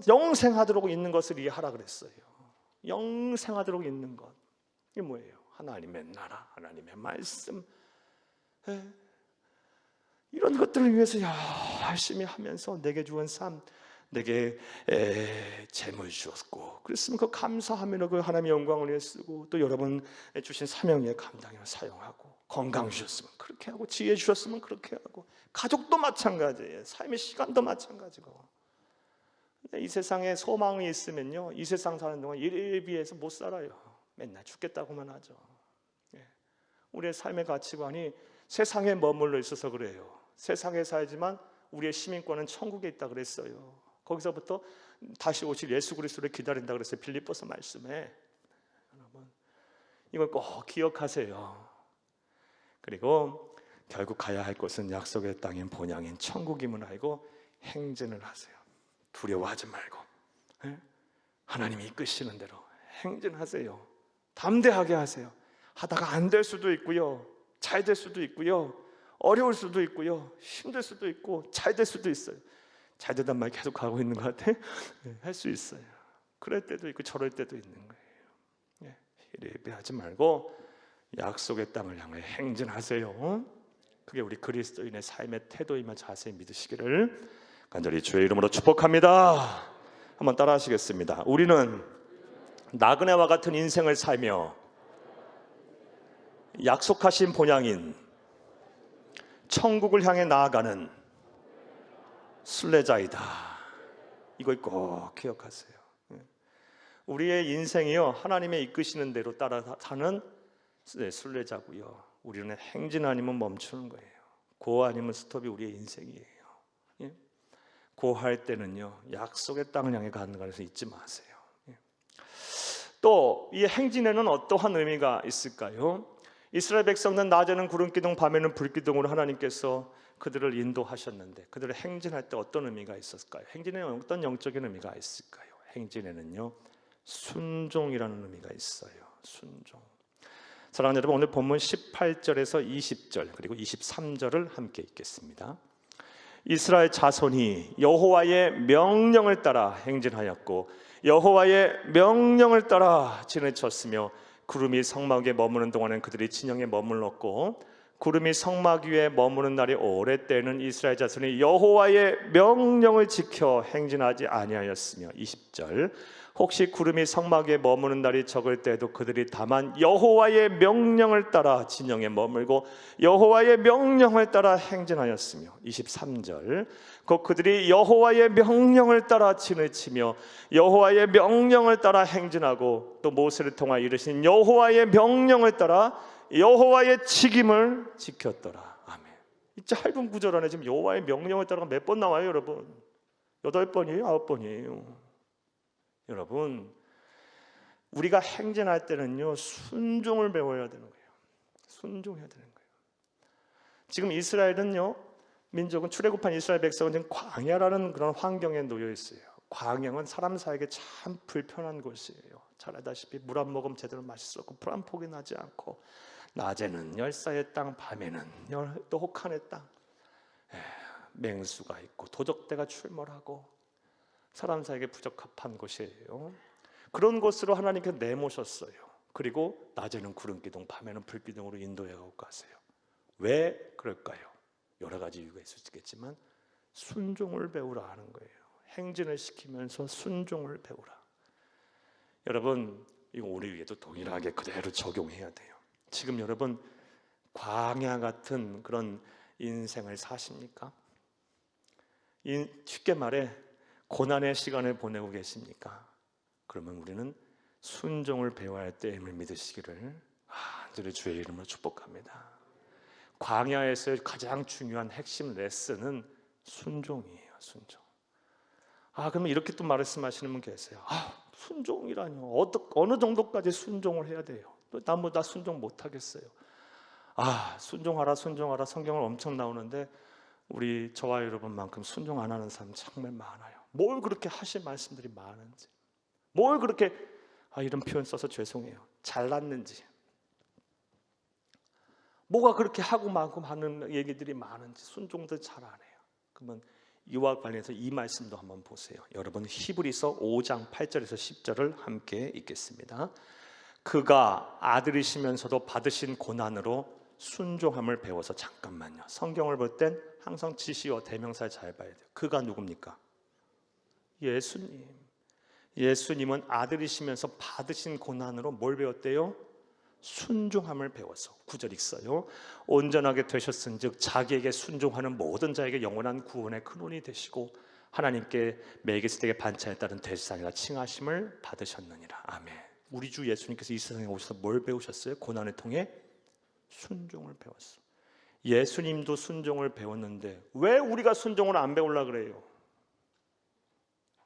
영생하도록 있는 것을 위하라 그랬어요. 영생하도록 있는 것. 이게 뭐예요? 하나님의 나라, 하나님의 말씀, 이런 것들을 위해서 열심히 하면서 내게 주은 삶, 내게 재물 주었고, 그랬으면 그 감사하면 그 하나님의 영광을 위해 쓰고, 또 여러분 주신 사명에 감당해서 사용하고, 건강 주셨으면 그렇게 하고, 지혜 주셨으면 그렇게 하고, 가족도 마찬가지예요. 삶의 시간도 마찬가지고. 이 세상에 소망이 있으면요, 이 세상 사는 동안 일에 비해서 못 살아요. 맨날 죽겠다고만 하죠. 우리의 삶의 가치관이 세상에 머물러 있어서 그래요. 세상에 살지만 우리의 시민권은 천국에 있다 그랬어요. 거기서부터 다시 오실 예수 그리스도를 기다린다 그랬어요. 빌립보서 말씀에. 여러분, 이걸 꼭 기억하세요. 그리고 결국 가야 할 곳은 약속의 땅인 본향인 천국임을 알고 행진을 하세요. 두려워하지 말고 하나님이 이끄시는 대로 행진하세요. 담대하게 하세요. 하다가 안 될 수도 있고요, 잘 될 수도 있고요, 어려울 수도 있고요, 힘들 수도 있고, 잘 될 수도 있어요. 잘 되단 말 계속 하고 있는 것 같아? 할 수 있어요. 그럴 때도 있고 저럴 때도 있는 거예요. 예배하지 말고 약속의 땅을 향해 행진하세요. 그게 우리 그리스도인의 삶의 태도임을 자세히 믿으시기를 간절히 주의 이름으로 축복합니다. 한번 따라 하시겠습니다. 우리는 나그네와 같은 인생을 살며 약속하신 본향인 천국을 향해 나아가는 순례자이다. 이걸 꼭 기억하세요. 우리의 인생이요, 하나님의 이끄시는 대로 따라가는 순례자고요, 우리는 행진 아니면 멈추는 거예요. 고 아니면 스톱이 우리의 인생이에요. 고 할 때는요, 약속의 땅을 향해 가는 것을 잊지 마세요. 또 이 행진에는 어떠한 의미가 있을까요? 이스라엘 백성은 낮에는 구름기둥, 밤에는 불기둥으로 하나님께서 그들을 인도하셨는데, 그들을 행진할 때 어떤 의미가 있었을까요? 행진에는 어떤 영적인 의미가 있을까요? 행진에는요, 순종이라는 의미가 있어요. 순종. 사랑하는 여러분, 오늘 본문 18절에서 20절 그리고 23절을 함께 읽겠습니다. 이스라엘 자손이 여호와의 명령을 따라 행진하였고 여호와의 명령을 따라 지내쳤으며 구름이 성막 위에 머무는 동안은 그들이 진영에 머물렀고 구름이 성막 위에 머무는 날이 오래 때는 이스라엘 자손이 여호와의 명령을 지켜 행진하지 아니하였으며 20절 혹시 구름이 성막 위에 머무는 날이 적을 때에도 그들이 다만 여호와의 명령을 따라 진영에 머물고 여호와의 명령을 따라 행진하였으며 23절 곧 그들이 여호와의 명령을 따라 진을 치며 여호와의 명령을 따라 행진하고 또 모세를 통하여 이르신 여호와의 명령을 따라 여호와의 책임을 지켰더라. 아멘. 이 짧은 구절 안에 지금 여호와의 명령을 따라가 몇 번 나와요, 여러분? 8번이에요, 9번이에요. 여러분, 우리가 행진할 때는요, 순종을 배워야 되는 거예요. 순종해야 되는 거예요. 지금 이스라엘은요, 민족은 출애굽한 이스라엘 백성은 지금 광야라는 그런 환경에 놓여 있어요. 광야는 사람 살기 참 불편한 곳이에요. 잘 알다시피 물 한 모금 제대로 맛있었고 불 한 폭이 나지 않고 낮에는 열사의 땅, 밤에는 또 혹한의 땅, 맹수가 있고 도적대가 출몰하고 사람 살기 부적합한 곳이에요. 그런 곳으로 하나님께서 내모셨어요. 그리고 낮에는 구름기둥, 밤에는 불기둥으로 인도해 가세요. 왜 그럴까요? 여러 가지 이유가 있을 수 있겠지만 순종을 배우라 하는 거예요. 행진을 시키면서 순종을 배우라. 여러분, 이거 우리 위에도 동일하게 그대로 적용해야 돼요. 지금 여러분 광야 같은 그런 인생을 사십니까? 쉽게 말해 고난의 시간을 보내고 계십니까? 그러면 우리는 순종을 배워야 할 때임을 믿으시기를 간절히 주의 이름으로 축복합니다. 광야에서의 가장 중요한 핵심 레슨은 순종이에요. 순종. 그러면 이렇게 또 말씀하시는 분 계세요. 순종이라뇨. 어느 정도까지 순종을 해야 돼요? 나 순종 못하겠어요. 순종하라 순종하라 성경을 엄청 나오는데 우리 저와 여러분만큼 순종 안 하는 사람 정말 많아요. 뭘 그렇게 하실 말씀들이 많은지, 뭘 그렇게 이런 표현 써서 죄송해요, 잘났는지, 뭐가 그렇게 하고 말고 하는 얘기들이 많은지 순종도 잘 안 해요. 그러면 이와 관련해서 이 말씀도 한번 보세요. 여러분 히브리서 5장 8절에서 10절을 함께 읽겠습니다. 그가 아들이시면서도 받으신 고난으로 순종함을 배워서, 잠깐만요. 성경을 볼 땐 항상 지시어 대명사를 잘 봐야 돼요. 그가 누굽니까? 예수님. 예수님은 아들이시면서 받으신 고난으로 뭘 배웠대요? 순종함을 배워서. 9절 읽어요. 온전하게 되셨은즉 자기에게 순종하는 모든 자에게 영원한 구원의 근원이 되시고 하나님께 멜기세덱의 반차에 따른 대제사장이라 칭하심을 받으셨느니라. 아멘. 우리 주 예수님께서 이 세상에 오셔서 뭘 배우셨어요? 고난을 통해 순종을 배웠어. 예수님도 순종을 배웠는데 왜 우리가 순종을 안 배우려고 그래요?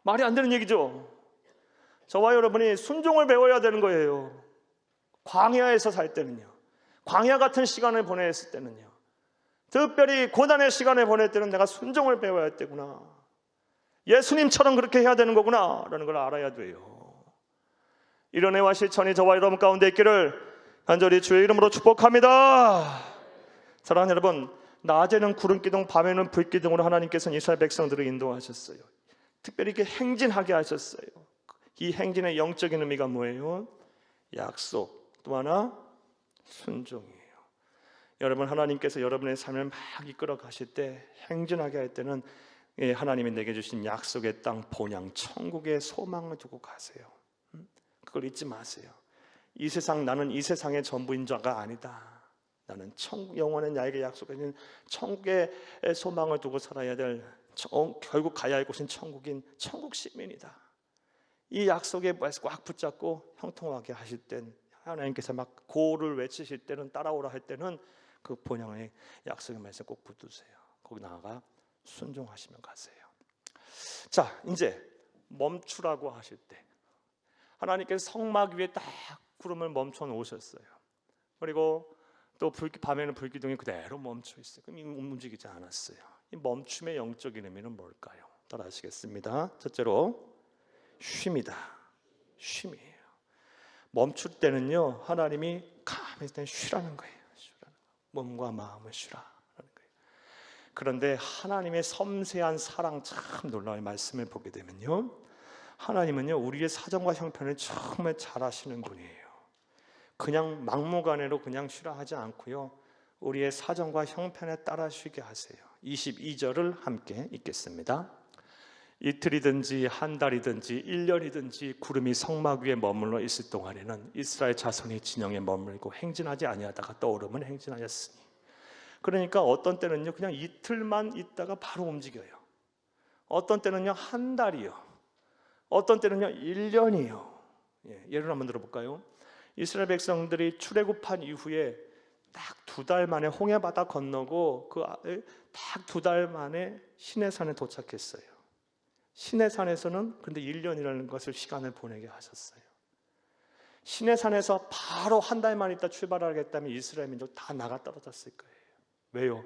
말이 안 되는 얘기죠. 저와 여러분이 순종을 배워야 되는 거예요. 광야에서 살 때는요, 광야 같은 시간을 보냈을 때는요, 특별히 고난의 시간을 보낼 때는 내가 순종을 배워야 할 때구나, 예수님처럼 그렇게 해야 되는 거구나 라는 걸 알아야 돼요. 이런 애와 실천이 저와 여러분 가운데 있기를 간절히 주의 이름으로 축복합니다. 사랑하는 여러분, 낮에는 구름기둥, 밤에는 불기둥으로 하나님께서는 이스라엘 백성들을 인도하셨어요. 특별히 이렇게 행진하게 하셨어요. 이 행진의 영적인 의미가 뭐예요? 약속, 또 하나 순종이에요. 여러분, 하나님께서 여러분의 삶을 막 이끌어 가실 때, 행진하게 할 때는 하나님이 내게 주신 약속의 땅 본향 천국의 소망을 두고 가세요. 그걸 잊지 마세요. 이 세상, 나는 이 세상의 전부인 자가 아니다. 나는 천국, 영원한 나에게 약속해진 천국의 소망을 두고 살아야 될, 결국 가야 할 곳인 천국인 천국 시민이다. 이 약속에 꽉 붙잡고 형통하게 하실 땐, 하나님께서 막 고를 외치실 때는, 따라오라 할 때는 그 본향의 약속의 말씀 꼭 붙드세요. 거기 나아가 순종하시면 가세요. 자, 이제 멈추라고 하실 때 하나님께서 성막 위에 딱 구름을 멈춰 놓으셨어요. 그리고 또 밤에는 불기둥이 그대로 멈춰 있어요. 그럼 움직이지 않았어요. 이 멈춤의 영적인 의미는 뭘까요? 따라 하시겠습니다. 첫째로 쉼이다. 쉼이에요. 멈출 때는요, 하나님이 가만히 있을 때 쉬라는 거예요. 몸과 마음을 쉬라는 거예요. 그런데 하나님의 섬세한 사랑, 참 놀라운 말씀을 보게 되면요, 하나님은요 우리의 사정과 형편을 정말 잘 아시는 분이에요. 그냥 막무가내로 그냥 쉬라 하지 않고요, 우리의 사정과 형편에 따라 쉬게 하세요. 22절을 함께 읽겠습니다. 이틀이든지 한 달이든지 1년이든지 구름이 성막 위에 머물러 있을 동안에는 이스라엘 자손이 진영에 머물고 행진하지 아니하다가 떠오르면 행진하였으니. 그러니까 어떤 때는요 그냥 이틀만 있다가 바로 움직여요. 어떤 때는요 한 달이요, 어떤 때는요 1년이요. 예를 한번 들어볼까요? 이스라엘 백성들이 출애굽한 이후에 딱 2달 만에 홍해바다 건너고 딱 2달 만에 시내산에 도착했어요. 시내산에서는 근데 1년이라는 것을 시간을 보내게 하셨어요. 시내산에서 바로 한 달만 있다 출발하겠다면 이스라엘 민족 다 나가 떨어졌을 거예요. 왜요?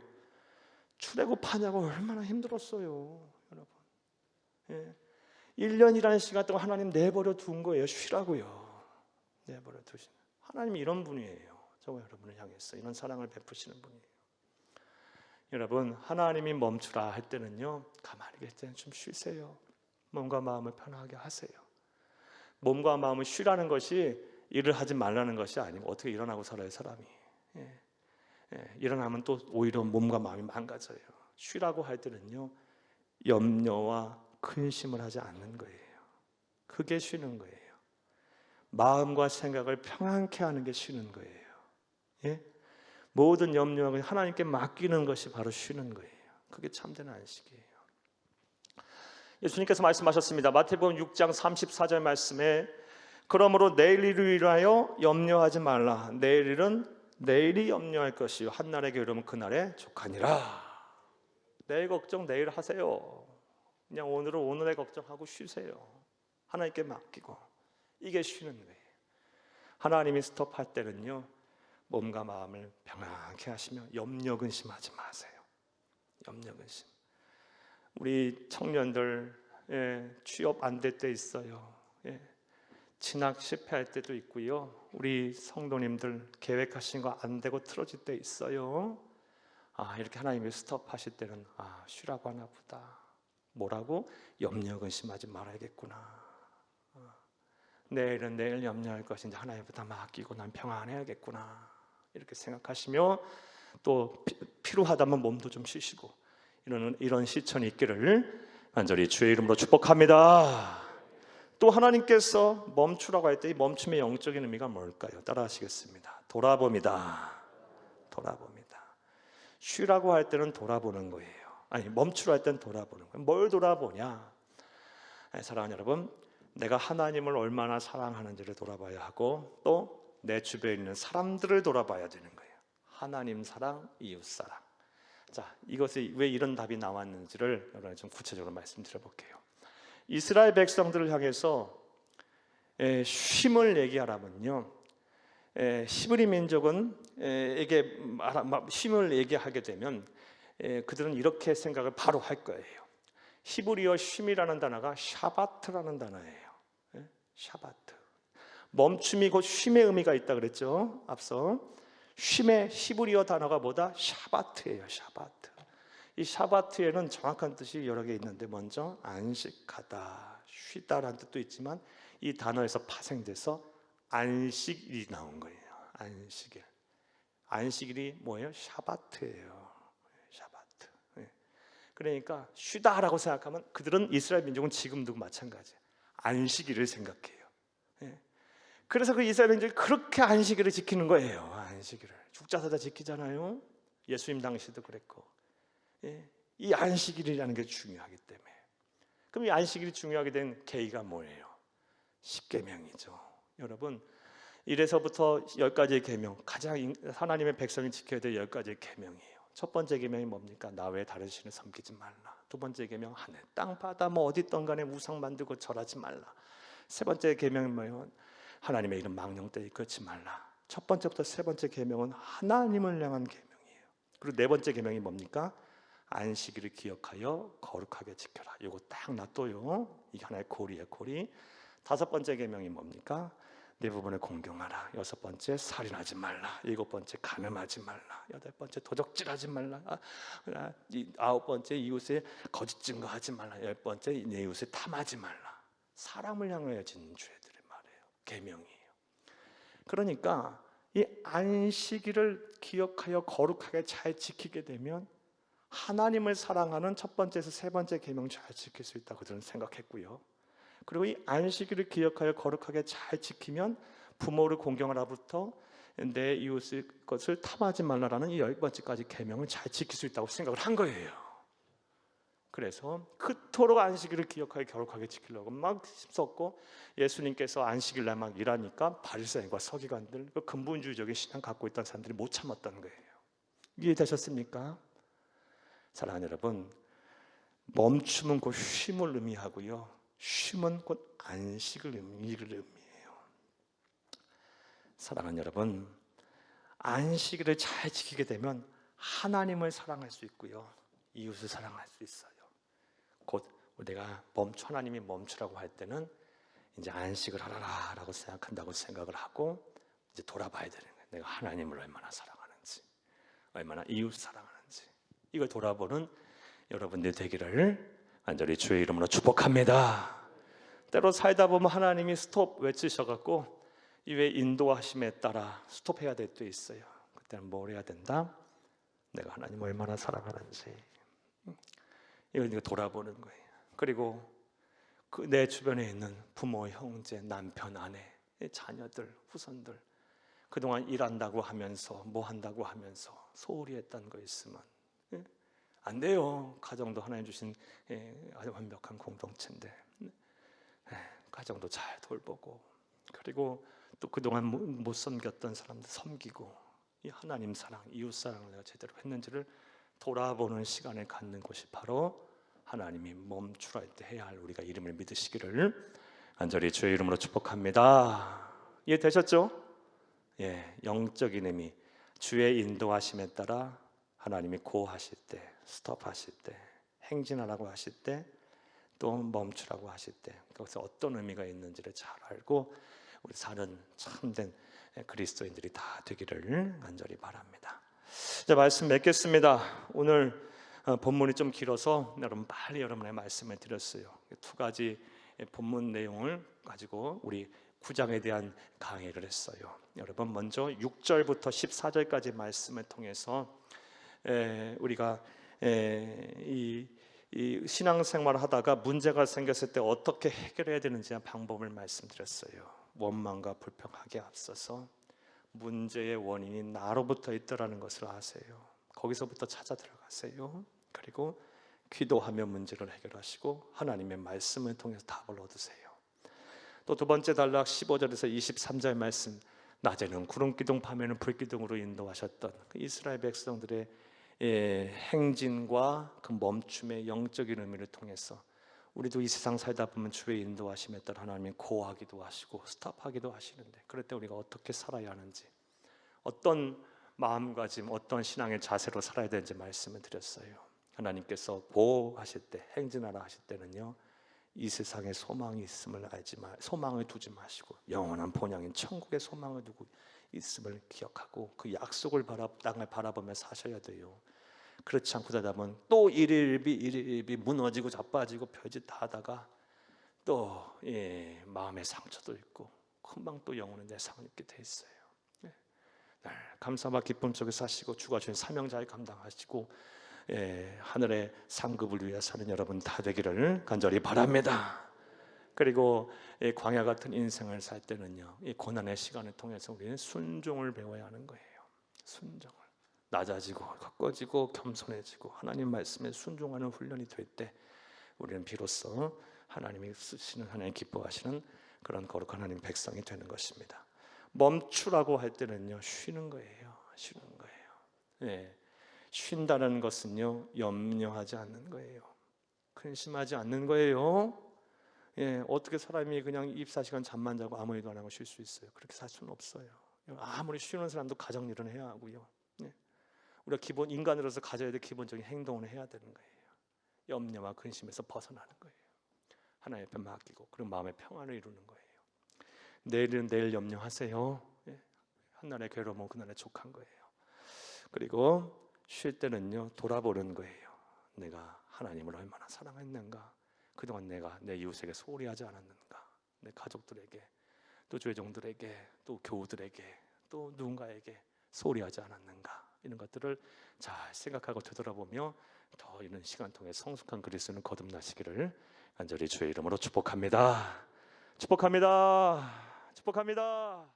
출애굽하냐고 얼마나 힘들었어요, 여러분. 1년이라는 시간 동안 하나님 내버려 둔 거예요. 쉬라고요. 내버려 두시는. 하나님이 이런 분이에요. 저와 여러분을 향해서 이런 사랑을 베푸시는 분이에요. 여러분, 하나님이 멈추라 할 때는요, 가만히 계실 때는 좀 쉬세요. 몸과 마음을 편하게 하세요. 몸과 마음을 쉬라는 것이 일을 하지 말라는 것이 아니고, 어떻게 일어나고 살아요, 사람이. 일어나면 또 오히려 몸과 마음이 망가져요. 쉬라고 할 때는요, 염려와 근심을 하지 않는 거예요. 그게 쉬는 거예요. 마음과 생각을 평안케 하는 게 쉬는 거예요. 모든 염려와 하나님께 맡기는 것이 바로 쉬는 거예요. 그게 참된 안식이에요. 예수님께서 말씀하셨습니다. 마태복음 6장 34절 말씀에, 그러므로 내일 일을 위하여 염려하지 말라. 내일 일은 내일이 염려할 것이요 한날의 게으름은 그날에 족하니라. 내일 걱정 내일 하세요. 그냥 오늘은 오늘의 걱정하고 쉬세요. 하나님께 맡기고. 이게 쉬는 거예요. 하나님이 스톱할 때는요, 몸과 마음을 평안케 하시며 염려 근심하지 마세요. 염려 근심. 우리 청년들 취업 안 될 때 있어요. 진학 실패할 때도 있고요. 우리 성도님들 계획하신 거 안 되고 틀어질 때 있어요. 이렇게 하나님이 스톱하실 때는 쉬라고 하나 보다. 뭐라고? 염려 근심하지 말아야겠구나. 내일은 내일 염려할 것인지 하나님보다 맡기고 난 평안해야겠구나. 이렇게 생각하시며 또 필요하다면 몸도 좀 쉬시고 이런 실천이 있기를 간절히 주의 이름으로 축복합니다. 또 하나님께서 멈추라고 할 때 이 멈춤의 영적인 의미가 뭘까요? 따라하시겠습니다. 돌아봅니다. 돌아봅니다. 쉬라고 할 때는 돌아보는 거예요. 멈추라 할 때는 돌아보는 거예요. 뭘 돌아보냐? 사랑하는 여러분, 내가 하나님을 얼마나 사랑하는지를 돌아봐야 하고 또 내 주변에 있는 사람들을 돌아봐야 되는 거예요. 하나님 사랑, 이웃 사랑. 자, 이것이 왜 이런 답이 나왔는지를 여러분 좀 구체적으로 말씀드려 볼게요. 이스라엘 백성들을 향해서 쉼을 얘기하라면요, 히브리 민족은 에게 쉼을 얘기하게 되면 그들은 이렇게 생각을 바로 할 거예요. 히브리어 쉼이라는 단어가 샤바트라는 단어예요. 샤바트. 멈춤이 곧 쉼의 의미가 있다 그랬죠. 앞서 쉼의 히브리어 단어가 뭐다? 샤바트예요. 샤바트. 이 샤바트에는 정확한 뜻이 여러 개 있는데 먼저 안식하다, 쉬다라는 뜻도 있지만 이 단어에서 파생돼서 안식일이 나온 거예요. 안식일. 안식일이 뭐예요? 샤바트예요. 샤바트. 그러니까 쉬다라고 생각하면 그들은 이스라엘 민족은 지금도 마찬가지예요. 안식일을 생각해요. 그래서 그 이스라엘 민족이 그렇게 안식일을 지키는 거예요. 안식일을 죽자사자 지키잖아요. 예수님 당시도 그랬고. 이 안식일이라는 게 중요하기 때문에. 그럼 이 안식일이 중요하게 된 계기가 뭐예요? 십계명이죠. 여러분, 1에서부터 10가지의 계명, 가장 하나님의 백성이 지켜야 될 10가지의 계명이에요. 첫 번째 계명이 뭡니까? 나 외에 다른 신을 섬기지 말라. 두 번째 계명, 하늘, 땅, 바다 어디 있던 간에 우상 만들고 절하지 말라. 세 번째 계명이 뭐예요? 하나님의 이름 망령되이 끊지 말라. 첫 번째부터 세 번째 계명은 하나님을 향한 계명이에요. 그리고 네 번째 계명이 뭡니까? 안식일을 기억하여 거룩하게 지켜라. 이거 딱 놔둬요. 이게 하나의 고리예요, 고리. 다섯 번째 계명이 뭡니까? 네 부분을 공경하라. 여섯 번째 살인하지 말라. 일곱 번째 간음하지 말라. 여덟 번째 도적질하지 말라. 아홉 번째 이웃의 거짓 증거하지 말라. 열 번째 내 이웃을 탐하지 말라. 사람을 향하여 짓는 죄들의 말이에요. 계명이에요. 그러니까 이 안식일을 기억하여 거룩하게 잘 지키게 되면 하나님을 사랑하는 첫 번째에서 세 번째 계명 잘 지킬 수 있다고 저는 생각했고요. 그리고 이 안식일을 기억하여 거룩하게 잘 지키면 부모를 공경하라부터 내 이웃의 것을 탐하지 말라라는 이 10번째까지 계명을 잘 지킬 수 있다고 생각을 한 거예요. 그래서 그토록 안식일을 기억하여 거룩하게 지키려고 막 힘썼고 예수님께서 안식일 날 막 일하니까 바리새인과 서기관들, 그 근본주의적인 신앙 갖고 있던 사람들이 못 참았던 거예요. 이해되셨습니까? 사랑하는 여러분, 멈춤은 곧 쉼을 의미하고요, 쉼은 곧 안식을 의미해요. 사랑하는 여러분, 안식일을 잘 지키게 되면 하나님을 사랑할 수 있고요, 이웃을 사랑할 수 있어요. 곧 내가 하나님이 멈추라고 할 때는 이제 안식을 하라라고 생각한다고 생각을 하고 이제 돌아봐야 되는 거예요. 내가 하나님을 얼마나 사랑하는지, 얼마나 이웃 사랑하는지, 이걸 돌아보는 여러분들 되기를 간절히 주의 이름으로 축복합니다. 때로 살다 보면 하나님이 스톱 외치셔갖고 이외 인도하심에 따라 스톱해야 될 때 있어요. 그때는 뭘 해야 된다? 내가 하나님을 얼마나 사랑하는지, 이걸 돌아보는 거예요. 그리고 내 주변에 있는 부모, 형제, 남편, 아내, 자녀들, 후손들, 그동안 일한다고 하면서 뭐 한다고 하면서 소홀히 했던 거 있으면 안 돼요. 가정도 하나님 주신 아주 완벽한 공동체인데 가정도 잘 돌보고, 그리고 또 그동안 못 섬겼던 사람들 섬기고, 이 하나님 사랑, 이웃 사랑을 내가 제대로 했는지를 돌아보는 시간을 갖는 것이 바로 하나님이 멈추라 할 때 해야 할 우리가 이름을 믿으시기를 간절히 주의 이름으로 축복합니다. 이해되셨죠? 영적인 의미, 주의 인도하심에 따라 하나님이 고하실 때, 스톱하실 때, 행진하라고 하실 때 또 멈추라고 하실 때 거기서 어떤 의미가 있는지를 잘 알고 우리 사는 참된 그리스도인들이 다 되기를 간절히 바랍니다. 자, 말씀 맺겠습니다. 오늘 본문이 좀 길어서 여러분 빨리 여러분의 말씀을 드렸어요. 두 가지 본문 내용을 가지고 우리 9장에 대한 강의를 했어요. 여러분 먼저 6절부터 14절까지 말씀을 통해서 우리가 이 신앙생활을 하다가 문제가 생겼을 때 어떻게 해결해야 되는지 방법을 말씀드렸어요. 원망과 불평하기에 앞서서 문제의 원인이 나로부터 있더라는 것을 아세요. 거기서부터 찾아 들어가세요. 그리고 기도하며 문제를 해결하시고 하나님의 말씀을 통해서 답을 얻으세요. 또 두 번째 단락 15절에서 23절 말씀, 낮에는 구름기둥 밤에는 불기둥으로 인도하셨던 그 이스라엘 백성들의 행진과 그 멈춤의 영적인 의미를 통해서 우리도 이 세상 살다 보면 주의 인도하심에 따라 하나님이 고하기도 하시고 스탑하기도 하시는데, 그럴 때 우리가 어떻게 살아야 하는지, 어떤 마음가짐, 어떤 신앙의 자세로 살아야 되는지 말씀을 드렸어요. 하나님께서 고하실 때, 행진하라 하실 때는요, 이 세상에 소망이 있음을 소망을 두지 마시고 영원한 본향인 천국의 소망을 두고 있음을 기억하고 그 약속을 땅을 바라보며 사셔야 돼요. 그렇지 않고 되다 보면 또 일일비 무너지고 자빠지고 별짓 다 하다가 또 마음의 상처도 있고 금방 또 영혼의 내상을 입게 돼 있어요. 감사와 기쁨 속에 사시고 주가 주신 사명자에 감당하시고 하늘의 상급을 위해 사는 여러분 다 되기를 간절히 바랍니다. 그리고 광야 같은 인생을 살 때는요, 이 고난의 시간을 통해서 우리는 순종을 배워야 하는 거예요. 순종을, 낮아지고 가꿔지고 겸손해지고 하나님 말씀에 순종하는 훈련이 될 때 우리는 비로소 하나님이 쓰시는, 하나님 기뻐하시는 그런 거룩한 하나님 백성이 되는 것입니다. 멈추라고 할 때는요, 쉬는 거예요. 쉬는 거예요. 쉰다는 것은요, 염려하지 않는 거예요. 근심하지 않는 거예요. 어떻게 사람이 그냥 24시간 잠만 자고 아무 일도 안 하고 쉴 수 있어요? 그렇게 살 수는 없어요. 아무리 쉬는 사람도 가정일은 해야 하고요. 우리가 기본 인간으로서 가져야 될 기본적인 행동을 해야 되는 거예요. 염려와 근심에서 벗어나는 거예요. 하나님 앞에 맡기고 그리고 마음의 평안을 이루는 거예요. 내일은 내일 염려하세요. 한날의 괴로움은 그날의 족한 거예요. 그리고 쉴 때는요, 돌아보는 거예요. 내가 하나님을 얼마나 사랑했는가, 그동안 내가 내 이웃에게 소홀히 하지 않았는가, 내 가족들에게, 또 주의 종들에게, 또 교우들에게, 또 누군가에게 소홀히 하지 않았는가, 이런 것들을 잘 생각하고 되돌아보며 더 이런 시간 통해 성숙한 그리스도는 거듭나시기를 간절히 주의 이름으로 축복합니다. 축복합니다. 축복합니다.